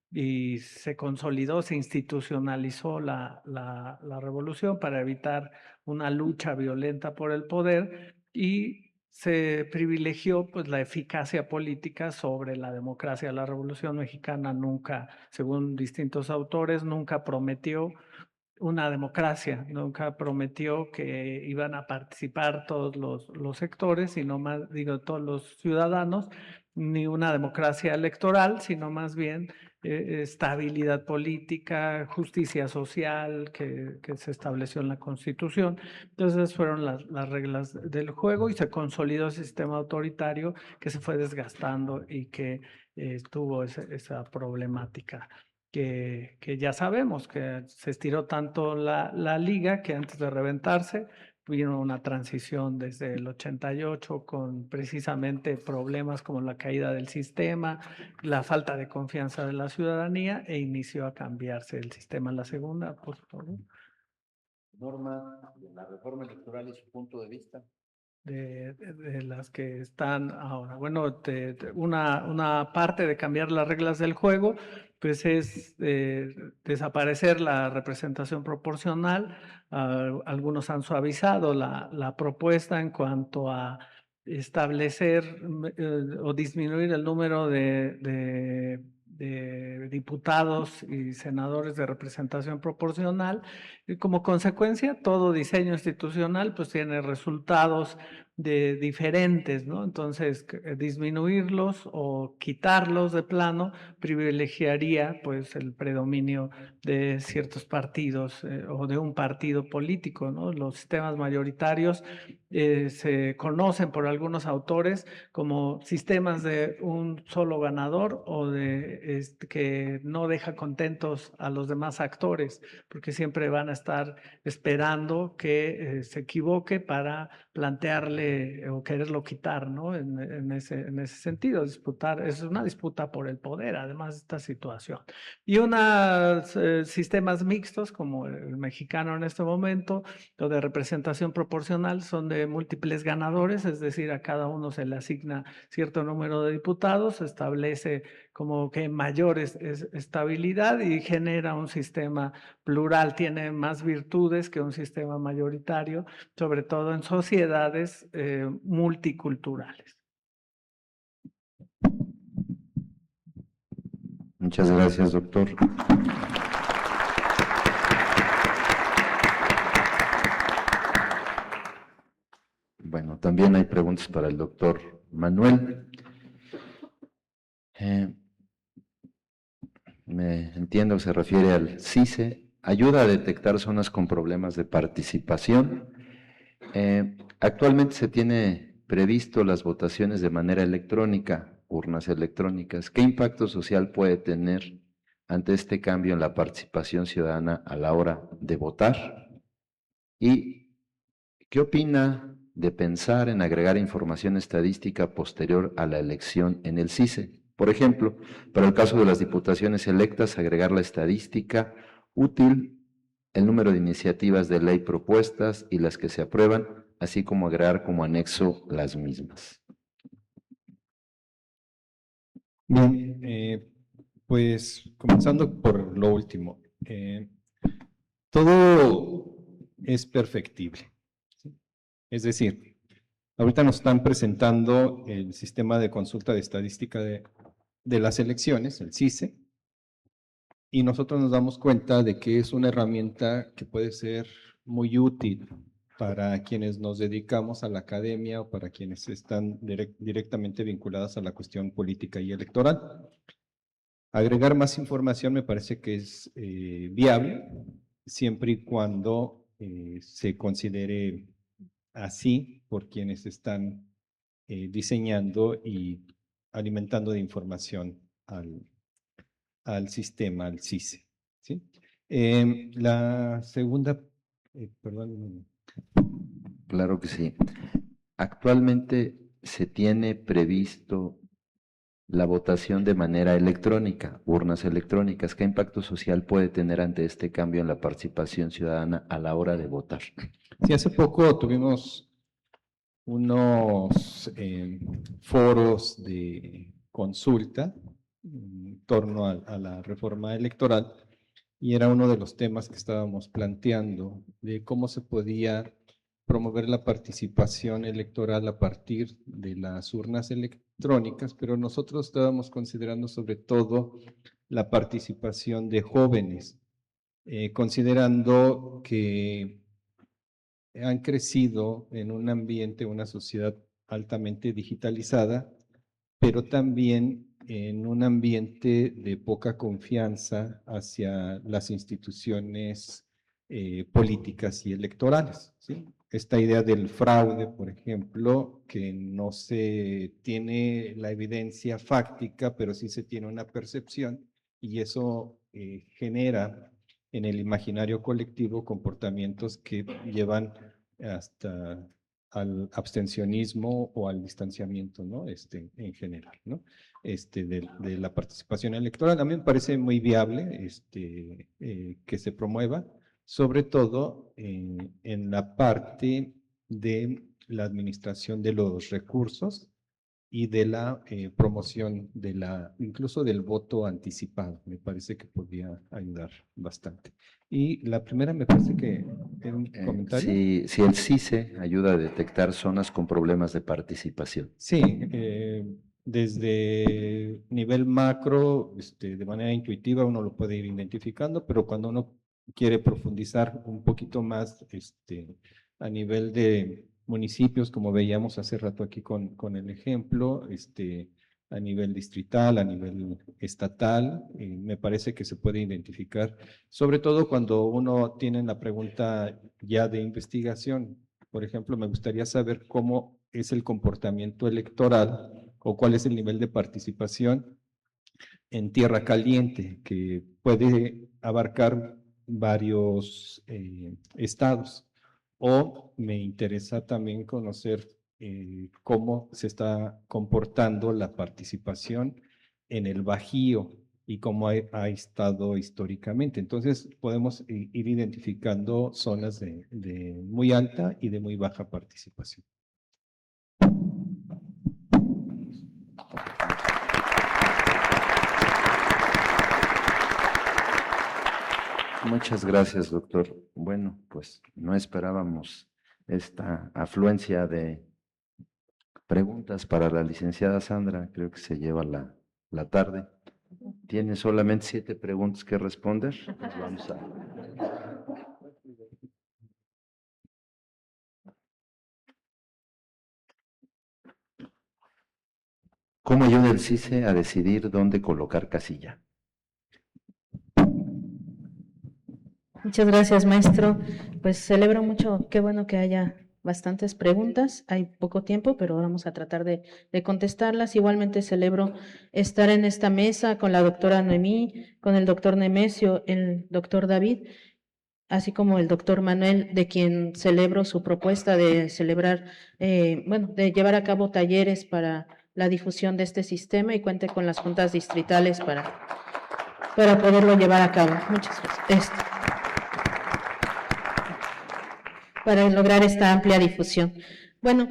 y se consolidó, se institucionalizó la revolución para evitar una lucha violenta por el poder y se privilegió pues la eficacia política sobre la democracia. La Revolución Mexicana nunca, según distintos autores, nunca prometió una democracia, nunca prometió que iban a participar todos los sectores, sino más, digo, todos los ciudadanos, ni una democracia electoral, sino más bien estabilidad política, justicia social que se estableció en la Constitución. Entonces fueron las reglas del juego y se consolidó el sistema autoritario que se fue desgastando y que tuvo esa problemática. Que ya sabemos que se estiró tanto la liga que antes de reventarse vino una transición desde el 88 con precisamente problemas como la caída del sistema, la falta de confianza de la ciudadanía e inició a cambiarse el sistema. La segunda, por favor. Norma de la reforma electoral y su punto de vista. De las que están ahora. Bueno, una parte de cambiar las reglas del juego, pues es desaparecer la representación proporcional. Algunos han suavizado la propuesta en cuanto a establecer o disminuir el número de diputados y senadores de representación proporcional, y como consecuencia todo diseño institucional pues tiene resultados diferentes, ¿no? Entonces disminuirlos o quitarlos de plano privilegiaría pues el predominio de ciertos partidos o de un partido político, ¿no? Los sistemas mayoritarios se conocen por algunos autores como sistemas de un solo ganador o que no deja contentos a los demás actores, porque siempre van a estar esperando que se equivoque para plantearle o quererlo quitar, ¿no? En ese sentido, es una disputa por el poder, además de esta situación. Y sistemas mixtos, como el mexicano en este momento, o de representación proporcional, son de múltiples ganadores, es decir, a cada uno se le asigna cierto número de diputados, se establece como que mayor estabilidad y genera un sistema plural, tiene más virtudes que un sistema mayoritario, sobre todo en sociedades multiculturales. Muchas gracias, doctor. Bueno, también hay preguntas para el doctor Manuel. Me entiendo que se refiere al CICE, ayuda a detectar zonas con problemas de participación. Actualmente se tiene previsto las votaciones de manera electrónica, urnas electrónicas. ¿Qué impacto social puede tener ante este cambio en la participación ciudadana a la hora de votar? ¿Y qué opina de pensar en agregar información estadística posterior a la elección en el CICE? Por ejemplo, para el caso de las diputaciones electas, agregar la estadística útil, el número de iniciativas de ley propuestas y las que se aprueban, así como agregar como anexo las mismas. Bien, pues comenzando por lo último. Todo es perfectible, ¿sí? Es decir, ahorita nos están presentando el sistema de consulta de estadística de las elecciones, el CICE, y nosotros nos damos cuenta de que es una herramienta que puede ser muy útil para quienes nos dedicamos a la academia o para quienes están directamente vinculadas a la cuestión política y electoral. Agregar más información me parece que es viable, siempre y cuando se considere así por quienes están diseñando y alimentando de información al sistema, al CICE, ¿sí? La segunda, perdón. Claro que sí. Actualmente se tiene previsto la votación de manera electrónica, urnas electrónicas. ¿Qué impacto social puede tener ante este cambio en la participación ciudadana a la hora de votar? Sí, hace poco tuvimos unos foros de consulta en torno a la reforma electoral y era uno de los temas que estábamos planteando de cómo se podía promover la participación electoral a partir de las urnas electrónicas, pero nosotros estábamos considerando sobre todo la participación de jóvenes, considerando que han crecido en un ambiente, una sociedad altamente digitalizada, pero también en un ambiente de poca confianza hacia las instituciones políticas y electorales, ¿sí? Esta idea del fraude, por ejemplo, que no se tiene la evidencia fáctica, pero sí se tiene una percepción, y eso genera en el imaginario colectivo comportamientos que llevan hasta al abstencionismo o al distanciamiento, ¿no? En general, ¿no? De la participación electoral. A mí me parece muy viable que se promueva, sobre todo en la parte de la administración de los recursos y de la promoción incluso del voto anticipado. Me parece que podría ayudar bastante. Y la primera me parece que era un comentario. Si el CICE ayuda a detectar zonas con problemas de participación. Sí, desde nivel macro, de manera intuitiva uno lo puede ir identificando, pero cuando uno quiere profundizar un poquito más a nivel de municipios, como veíamos hace rato aquí con el ejemplo, a nivel distrital, a nivel estatal, me parece que se puede identificar, sobre todo cuando uno tiene la pregunta ya de investigación. Por ejemplo, me gustaría saber cómo es el comportamiento electoral o cuál es el nivel de participación en tierra caliente, que puede abarcar varios estados. O me interesa también conocer cómo se está comportando la participación en el Bajío y cómo ha estado históricamente. Entonces, podemos ir identificando zonas de muy alta y de muy baja participación. Muchas gracias, doctor. Bueno, pues no esperábamos esta afluencia de preguntas para la licenciada Sandra. Creo que se lleva la tarde. Tiene solamente 7 preguntas que responder. Pues vamos a... ¿Cómo ayuda el CICE a decidir dónde colocar casilla? Muchas gracias, maestro. Pues celebro mucho, qué bueno que haya bastantes preguntas. Hay poco tiempo, pero vamos a tratar de contestarlas. Igualmente celebro estar en esta mesa con la doctora Noemí, con el doctor Nemesio, el doctor David, así como el doctor Manuel, de quien celebro su propuesta de celebrar, de llevar a cabo talleres para la difusión de este sistema y cuente con las juntas distritales para poderlo llevar a cabo. Muchas gracias. Para lograr esta amplia difusión. Bueno,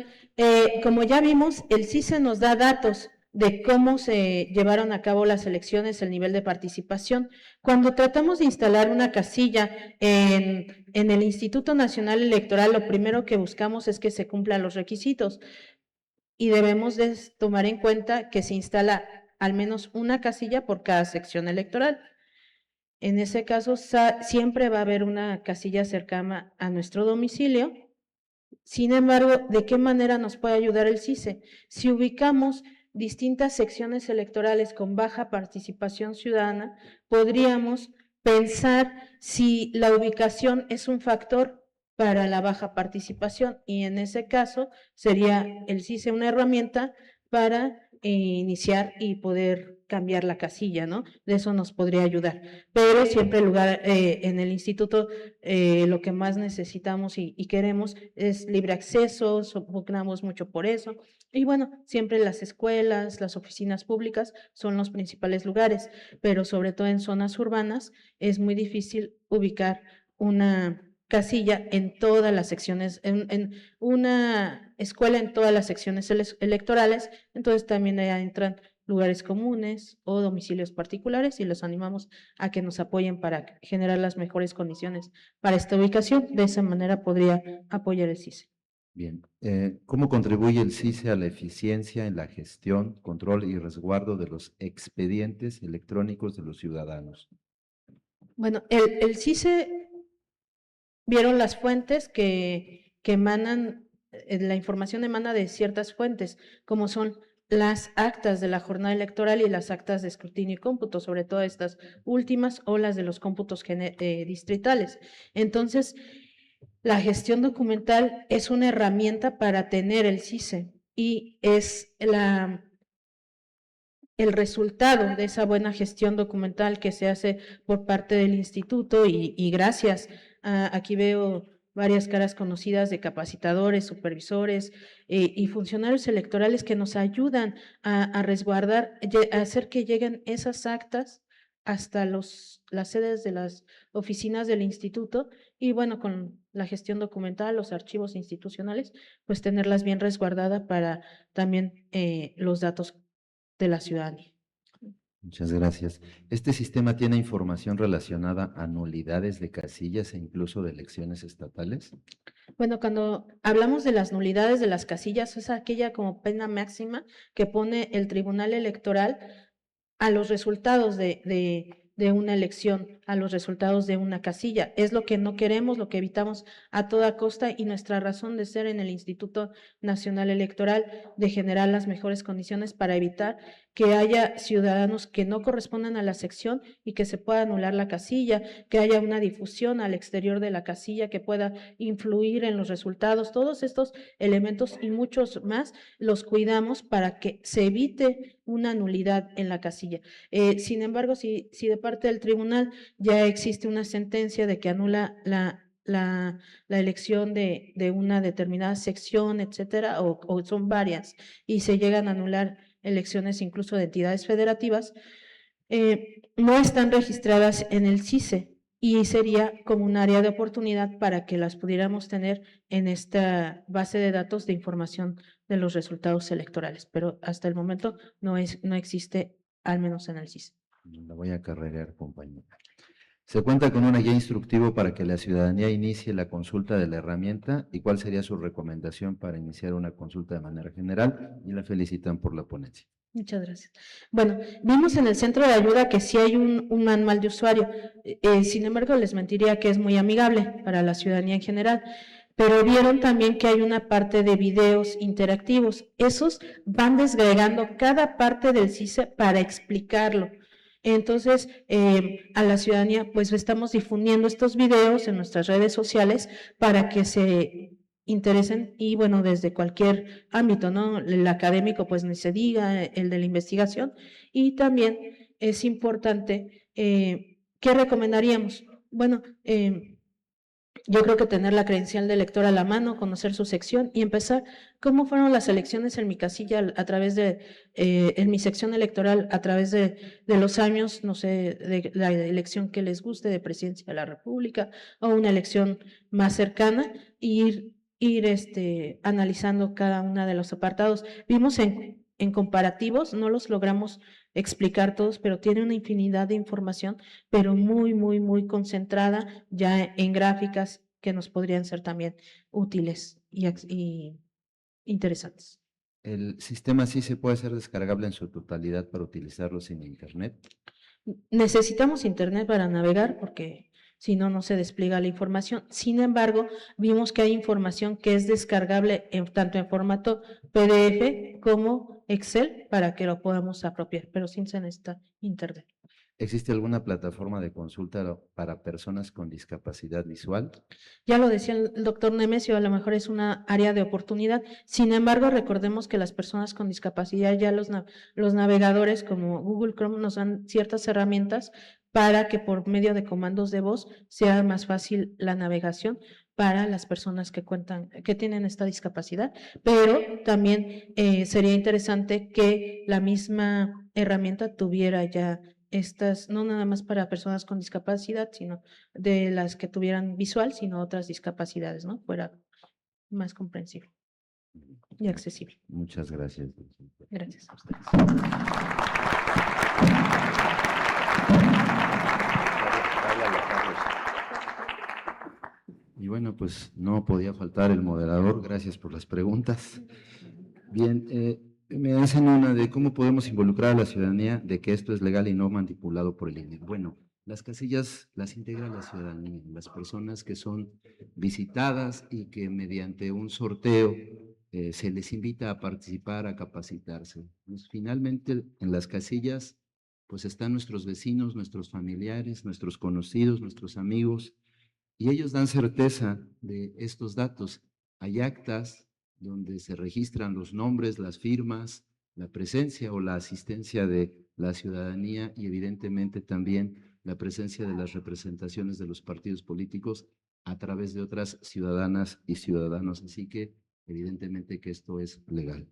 como ya vimos, el CICE nos da datos de cómo se llevaron a cabo las elecciones, el nivel de participación. Cuando tratamos de instalar una casilla en el Instituto Nacional Electoral, lo primero que buscamos es que se cumplan los requisitos y debemos de tomar en cuenta que se instala al menos una casilla por cada sección electoral. En ese caso, siempre va a haber una casilla cercana a nuestro domicilio. Sin embargo, ¿de qué manera nos puede ayudar el CICE? Si ubicamos distintas secciones electorales con baja participación ciudadana, podríamos pensar si la ubicación es un factor para la baja participación, y en ese caso sería el CICE una herramienta para iniciar y poder cambiar la casilla, ¿no? De eso nos podría ayudar. Pero siempre en el instituto lo que más necesitamos y queremos es libre acceso, pugnamos mucho por eso. Y bueno, siempre las escuelas, las oficinas públicas son los principales lugares, pero sobre todo en zonas urbanas es muy difícil ubicar una casilla en todas las secciones, en una escuela en todas las secciones electorales. Entonces también ahí entran lugares comunes o domicilios particulares y los animamos a que nos apoyen para generar las mejores condiciones para esta ubicación. De esa manera podría apoyar el CICE. Bien, ¿cómo contribuye el CICE a la eficiencia en la gestión, control y resguardo de los expedientes electrónicos de los ciudadanos? Bueno, el CICE, vieron las fuentes que emanan, la información emana de ciertas fuentes, como son las actas de la jornada electoral y las actas de escrutinio y cómputo, sobre todo estas últimas, o las de los cómputos distritales. Entonces, la gestión documental es una herramienta para tener el CICE y es el resultado de esa buena gestión documental que se hace por parte del instituto y gracias. Aquí veo varias caras conocidas de capacitadores, supervisores y funcionarios electorales que nos ayudan a resguardar, a hacer que lleguen esas actas hasta las sedes de las oficinas del instituto y bueno, con la gestión documental, los archivos institucionales, pues tenerlas bien resguardadas para también los datos de la ciudadanía. Muchas gracias. ¿Este sistema tiene información relacionada a nulidades de casillas e incluso de elecciones estatales? Bueno, cuando hablamos de las nulidades de las casillas, es aquella como pena máxima que pone el Tribunal Electoral a los resultados de una elección, a los resultados de una casilla. Es lo que no queremos, lo que evitamos a toda costa y nuestra razón de ser en el Instituto Nacional Electoral, de generar las mejores condiciones para evitar que haya ciudadanos que no correspondan a la sección y que se pueda anular la casilla, que haya una difusión al exterior de la casilla que pueda influir en los resultados. Todos estos elementos y muchos más los cuidamos para que se evite una nulidad en la casilla. Sin embargo, si de parte del tribunal ya existe una sentencia de que anula la elección de una determinada sección, etcétera, o son varias, y se llegan a anular elecciones incluso de entidades federativas, no están registradas en el CICE y sería como un área de oportunidad para que las pudiéramos tener en esta base de datos de información de los resultados electorales, pero hasta el momento no existe, al menos en el CICE. La voy a carrerear, compañera. ¿Se cuenta con una guía instructivo para que la ciudadanía inicie la consulta de la herramienta? ¿Y cuál sería su recomendación para iniciar una consulta de manera general? Y la felicitan por la ponencia. Muchas gracias. Bueno, vimos en el centro de ayuda que sí hay un manual de usuario. Sin embargo, les mentiría que es muy amigable para la ciudadanía en general. pero vieron también que hay una parte de videos interactivos. Esos van desgregando cada parte del CICE para explicarlo. Entonces, a la ciudadanía, pues estamos difundiendo estos videos en nuestras redes sociales para que se interesen y bueno, desde cualquier ámbito, ¿no? El académico, pues ni se diga, el de la investigación. Y también es importante, ¿qué recomendaríamos? Bueno, yo creo que tener la credencial de lector a la mano, conocer su sección y empezar cómo fueron las elecciones en mi casilla a través de, en mi sección electoral, a través de los años, no sé, de la elección que les guste, de presidencia de la República o una elección más cercana, ir analizando cada uno de los apartados. Vimos en comparativos, no los logramos explicar todos, pero tiene una infinidad de información, pero muy, muy, muy concentrada ya en gráficas que nos podrían ser también útiles y interesantes. ¿El sistema sí se puede hacer descargable en su totalidad para utilizarlo sin internet? Necesitamos internet para navegar porque si no, no se despliega la información. Sin embargo, vimos que hay información que es descargable tanto en formato PDF como Excel para que lo podamos apropiar, pero sin se necesita internet. ¿Existe alguna plataforma de consulta para personas con discapacidad visual? Ya lo decía el doctor Nemesio, a lo mejor es una área de oportunidad. Sin embargo, recordemos que las personas con discapacidad, ya los navegadores como Google Chrome nos dan ciertas herramientas para que por medio de comandos de voz sea más fácil la navegación para las personas que tienen esta discapacidad, pero también sería interesante que la misma herramienta tuviera ya estas, no nada más para personas con discapacidad, sino de las que tuvieran visual, sino otras discapacidades, ¿no? Fuera más comprensible y accesible. Muchas gracias. Gracias a ustedes. Y bueno, pues no podía faltar el moderador. Gracias por las preguntas. Bien, me hacen una de cómo podemos involucrar a la ciudadanía de que esto es legal y no manipulado por el INE. Bueno, las casillas las integra la ciudadanía, las personas que son visitadas y que mediante un sorteo se les invita a participar, a capacitarse. Pues, finalmente, en las casillas, pues están nuestros vecinos, nuestros familiares, nuestros conocidos, nuestros amigos, y ellos dan certeza de estos datos. Hay actas donde se registran los nombres, las firmas, la presencia o la asistencia de la ciudadanía y evidentemente también la presencia de las representaciones de los partidos políticos a través de otras ciudadanas y ciudadanos. Así que evidentemente que esto es legal.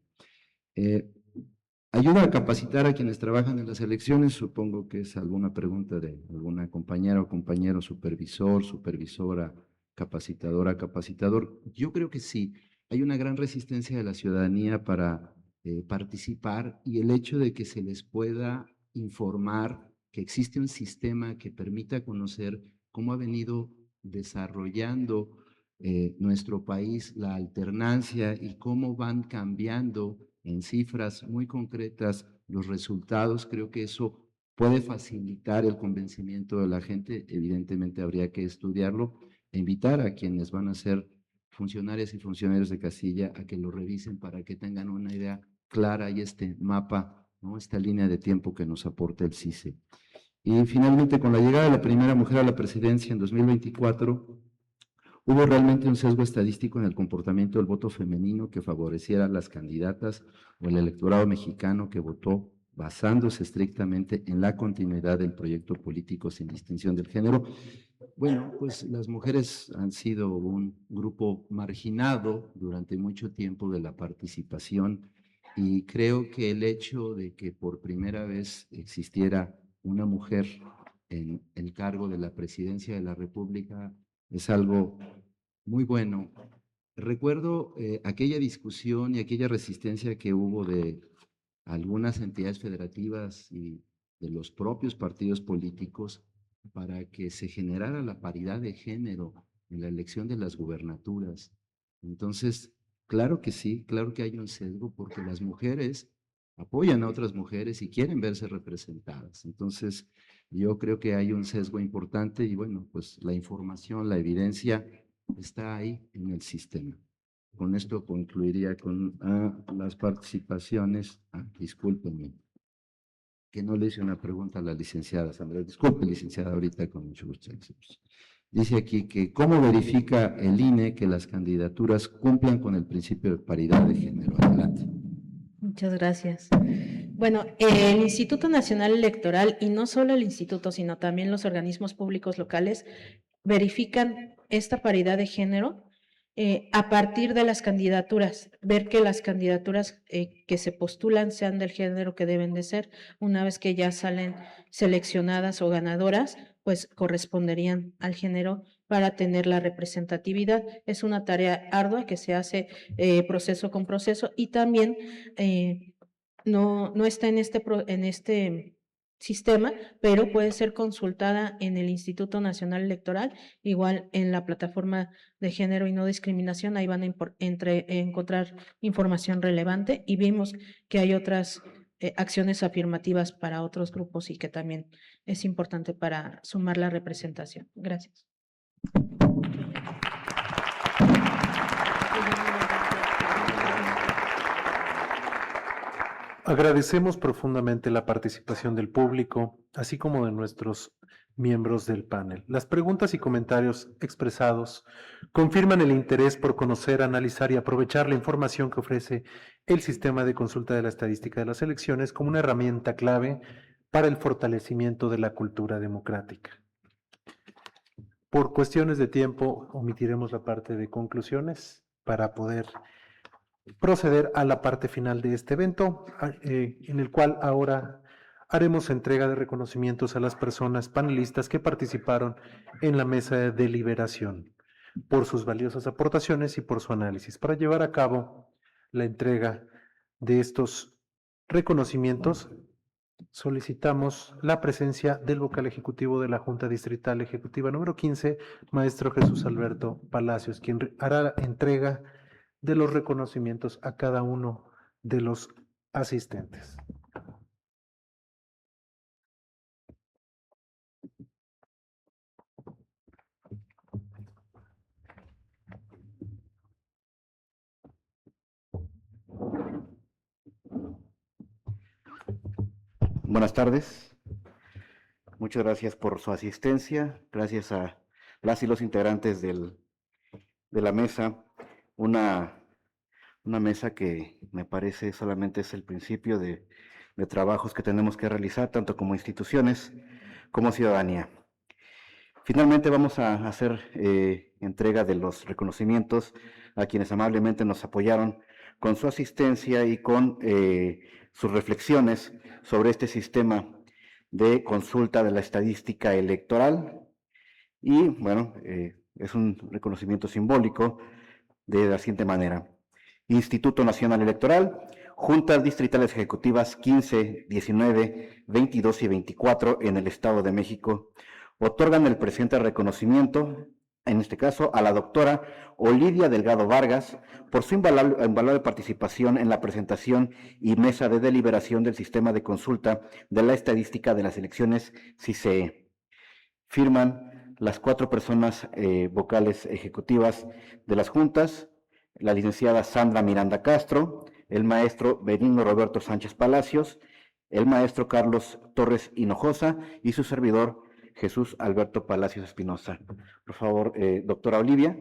Ayuda a capacitar a quienes trabajan en las elecciones, supongo que es alguna pregunta de alguna compañera o compañero, supervisor, supervisora, capacitadora, capacitador. Yo creo que sí, hay una gran resistencia de la ciudadanía para participar y el hecho de que se les pueda informar que existe un sistema que permita conocer cómo ha venido desarrollando nuestro país la alternancia y cómo van cambiando en cifras muy concretas los resultados, creo que eso puede facilitar el convencimiento de la gente. Evidentemente habría que estudiarlo e invitar a quienes van a ser funcionarias y funcionarios de casilla a que lo revisen para que tengan una idea clara y este mapa, ¿no? Esta línea de tiempo que nos aporta el CICE. Y finalmente, con la llegada de la primera mujer a la presidencia en 2024, ¿hubo realmente un sesgo estadístico en el comportamiento del voto femenino que favoreciera a las candidatas o el electorado mexicano que votó basándose estrictamente en la continuidad del proyecto político sin distinción del género? Bueno, pues las mujeres han sido un grupo marginado durante mucho tiempo de la participación y creo que el hecho de que por primera vez existiera una mujer en el cargo de la presidencia de la República es algo muy bueno. Recuerdo aquella discusión y aquella resistencia que hubo de algunas entidades federativas y de los propios partidos políticos para que se generara la paridad de género en la elección de las gubernaturas. Entonces, claro que sí, claro que hay un sesgo porque las mujeres apoyan a otras mujeres y quieren verse representadas. Entonces, yo creo que hay un sesgo importante y bueno, pues la información, la evidencia está ahí en el sistema. Con esto concluiría con las participaciones. Discúlpenme, que no le hice una pregunta a la licenciada Sandra. Disculpe, licenciada, ahorita con mucho gusto. Dice aquí que ¿cómo verifica el INE que las candidaturas cumplan con el principio de paridad de género? Adelante. Muchas gracias. Bueno, el Instituto Nacional Electoral, y no solo el instituto, sino también los organismos públicos locales, verifican esta paridad de género a partir de las candidaturas, ver que las candidaturas que se postulan sean del género que deben de ser. Una vez que ya salen seleccionadas o ganadoras, pues corresponderían al género para tener la representatividad. Es una tarea ardua que se hace proceso con proceso, y también no está en este sistema, pero puede ser consultada en el Instituto Nacional Electoral, igual en la plataforma de género y no discriminación. Ahí van a encontrar información relevante, y vimos que hay otras acciones afirmativas para otros grupos y que también es importante para sumar la representación. Gracias. Agradecemos profundamente la participación del público, así como de nuestros miembros del panel. Las preguntas y comentarios expresados confirman el interés por conocer, analizar y aprovechar la información que ofrece el sistema de consulta de la estadística de las elecciones como una herramienta clave para el fortalecimiento de la cultura democrática. Por cuestiones de tiempo, omitiremos la parte de conclusiones para poder proceder a la parte final de este evento, en el cual ahora haremos entrega de reconocimientos a las personas panelistas que participaron en la mesa de deliberación por sus valiosas aportaciones y por su análisis. Para llevar a cabo la entrega de estos reconocimientos, solicitamos la presencia del vocal ejecutivo de la Junta Distrital Ejecutiva número 15, maestro Jesús Alberto Palacios, quien hará entrega de los reconocimientos a cada uno de los asistentes. Buenas tardes. Muchas gracias por su asistencia. Gracias a las y los integrantes de la mesa. Una mesa que me parece solamente es el principio de trabajos que tenemos que realizar, tanto como instituciones como ciudadanía. Finalmente vamos a hacer entrega de los reconocimientos a quienes amablemente nos apoyaron con su asistencia y con sus reflexiones sobre este sistema de consulta de la estadística electoral. Y bueno, es un reconocimiento simbólico de la siguiente manera. Instituto Nacional Electoral, Juntas Distritales Ejecutivas 15, 19, 22 y 24 en el Estado de México, otorgan el presente reconocimiento, en este caso, a la doctora Olivia Delgado Vargas por su invaluable participación en la presentación y mesa de deliberación del sistema de consulta de la estadística de las elecciones CICEE. Firman las 4 personas vocales ejecutivas de las juntas, la licenciada Sandra Miranda Castro, el maestro Benigno Roberto Sánchez Palacios, el maestro Carlos Torres Hinojosa y su servidor Jesús Alberto Palacios Espinosa. Por favor, doctora Olivia.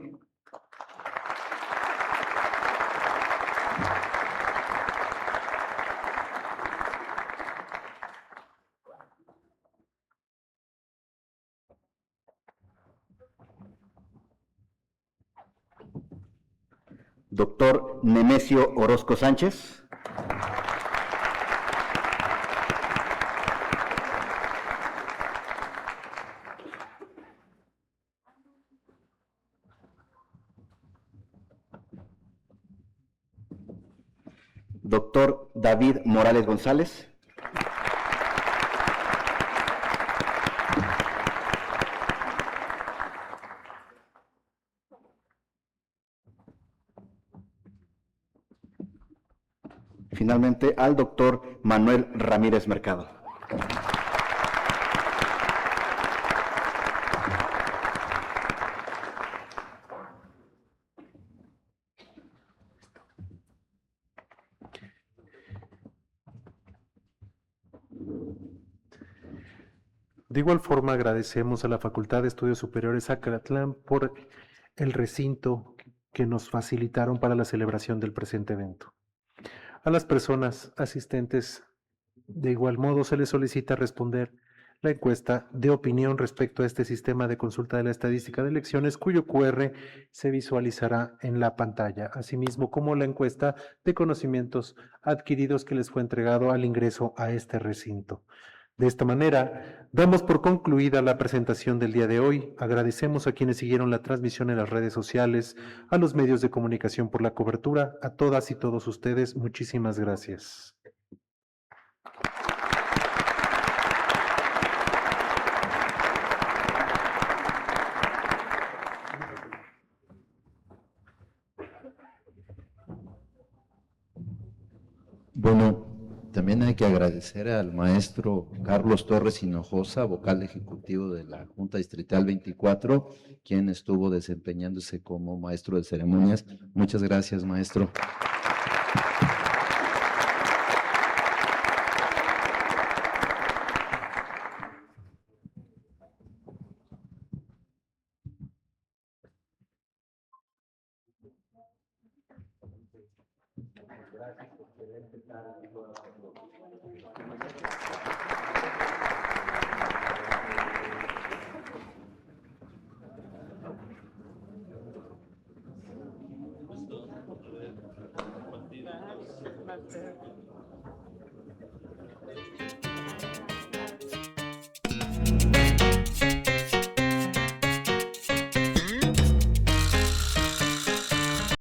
Doctor Nemesio Orozco Sánchez. Doctor David Morales González. Finalmente, al doctor Manuel Ramírez Mercado. De igual forma, agradecemos a la Facultad de Estudios Superiores Acatlán por el recinto que nos facilitaron para la celebración del presente evento. A las personas asistentes, de igual modo, se les solicita responder la encuesta de opinión respecto a este sistema de consulta de la estadística de elecciones, cuyo QR se visualizará en la pantalla, asimismo como la encuesta de conocimientos adquiridos que les fue entregado al ingreso a este recinto. De esta manera, damos por concluida la presentación del día de hoy. Agradecemos a quienes siguieron la transmisión en las redes sociales, a los medios de comunicación por la cobertura, a todas y todos ustedes, muchísimas gracias. Bueno, también hay que agradecer al maestro Carlos Torres Hinojosa, vocal ejecutivo de la Junta Distrital 24, quien estuvo desempeñándose como maestro de ceremonias. Muchas gracias, maestro.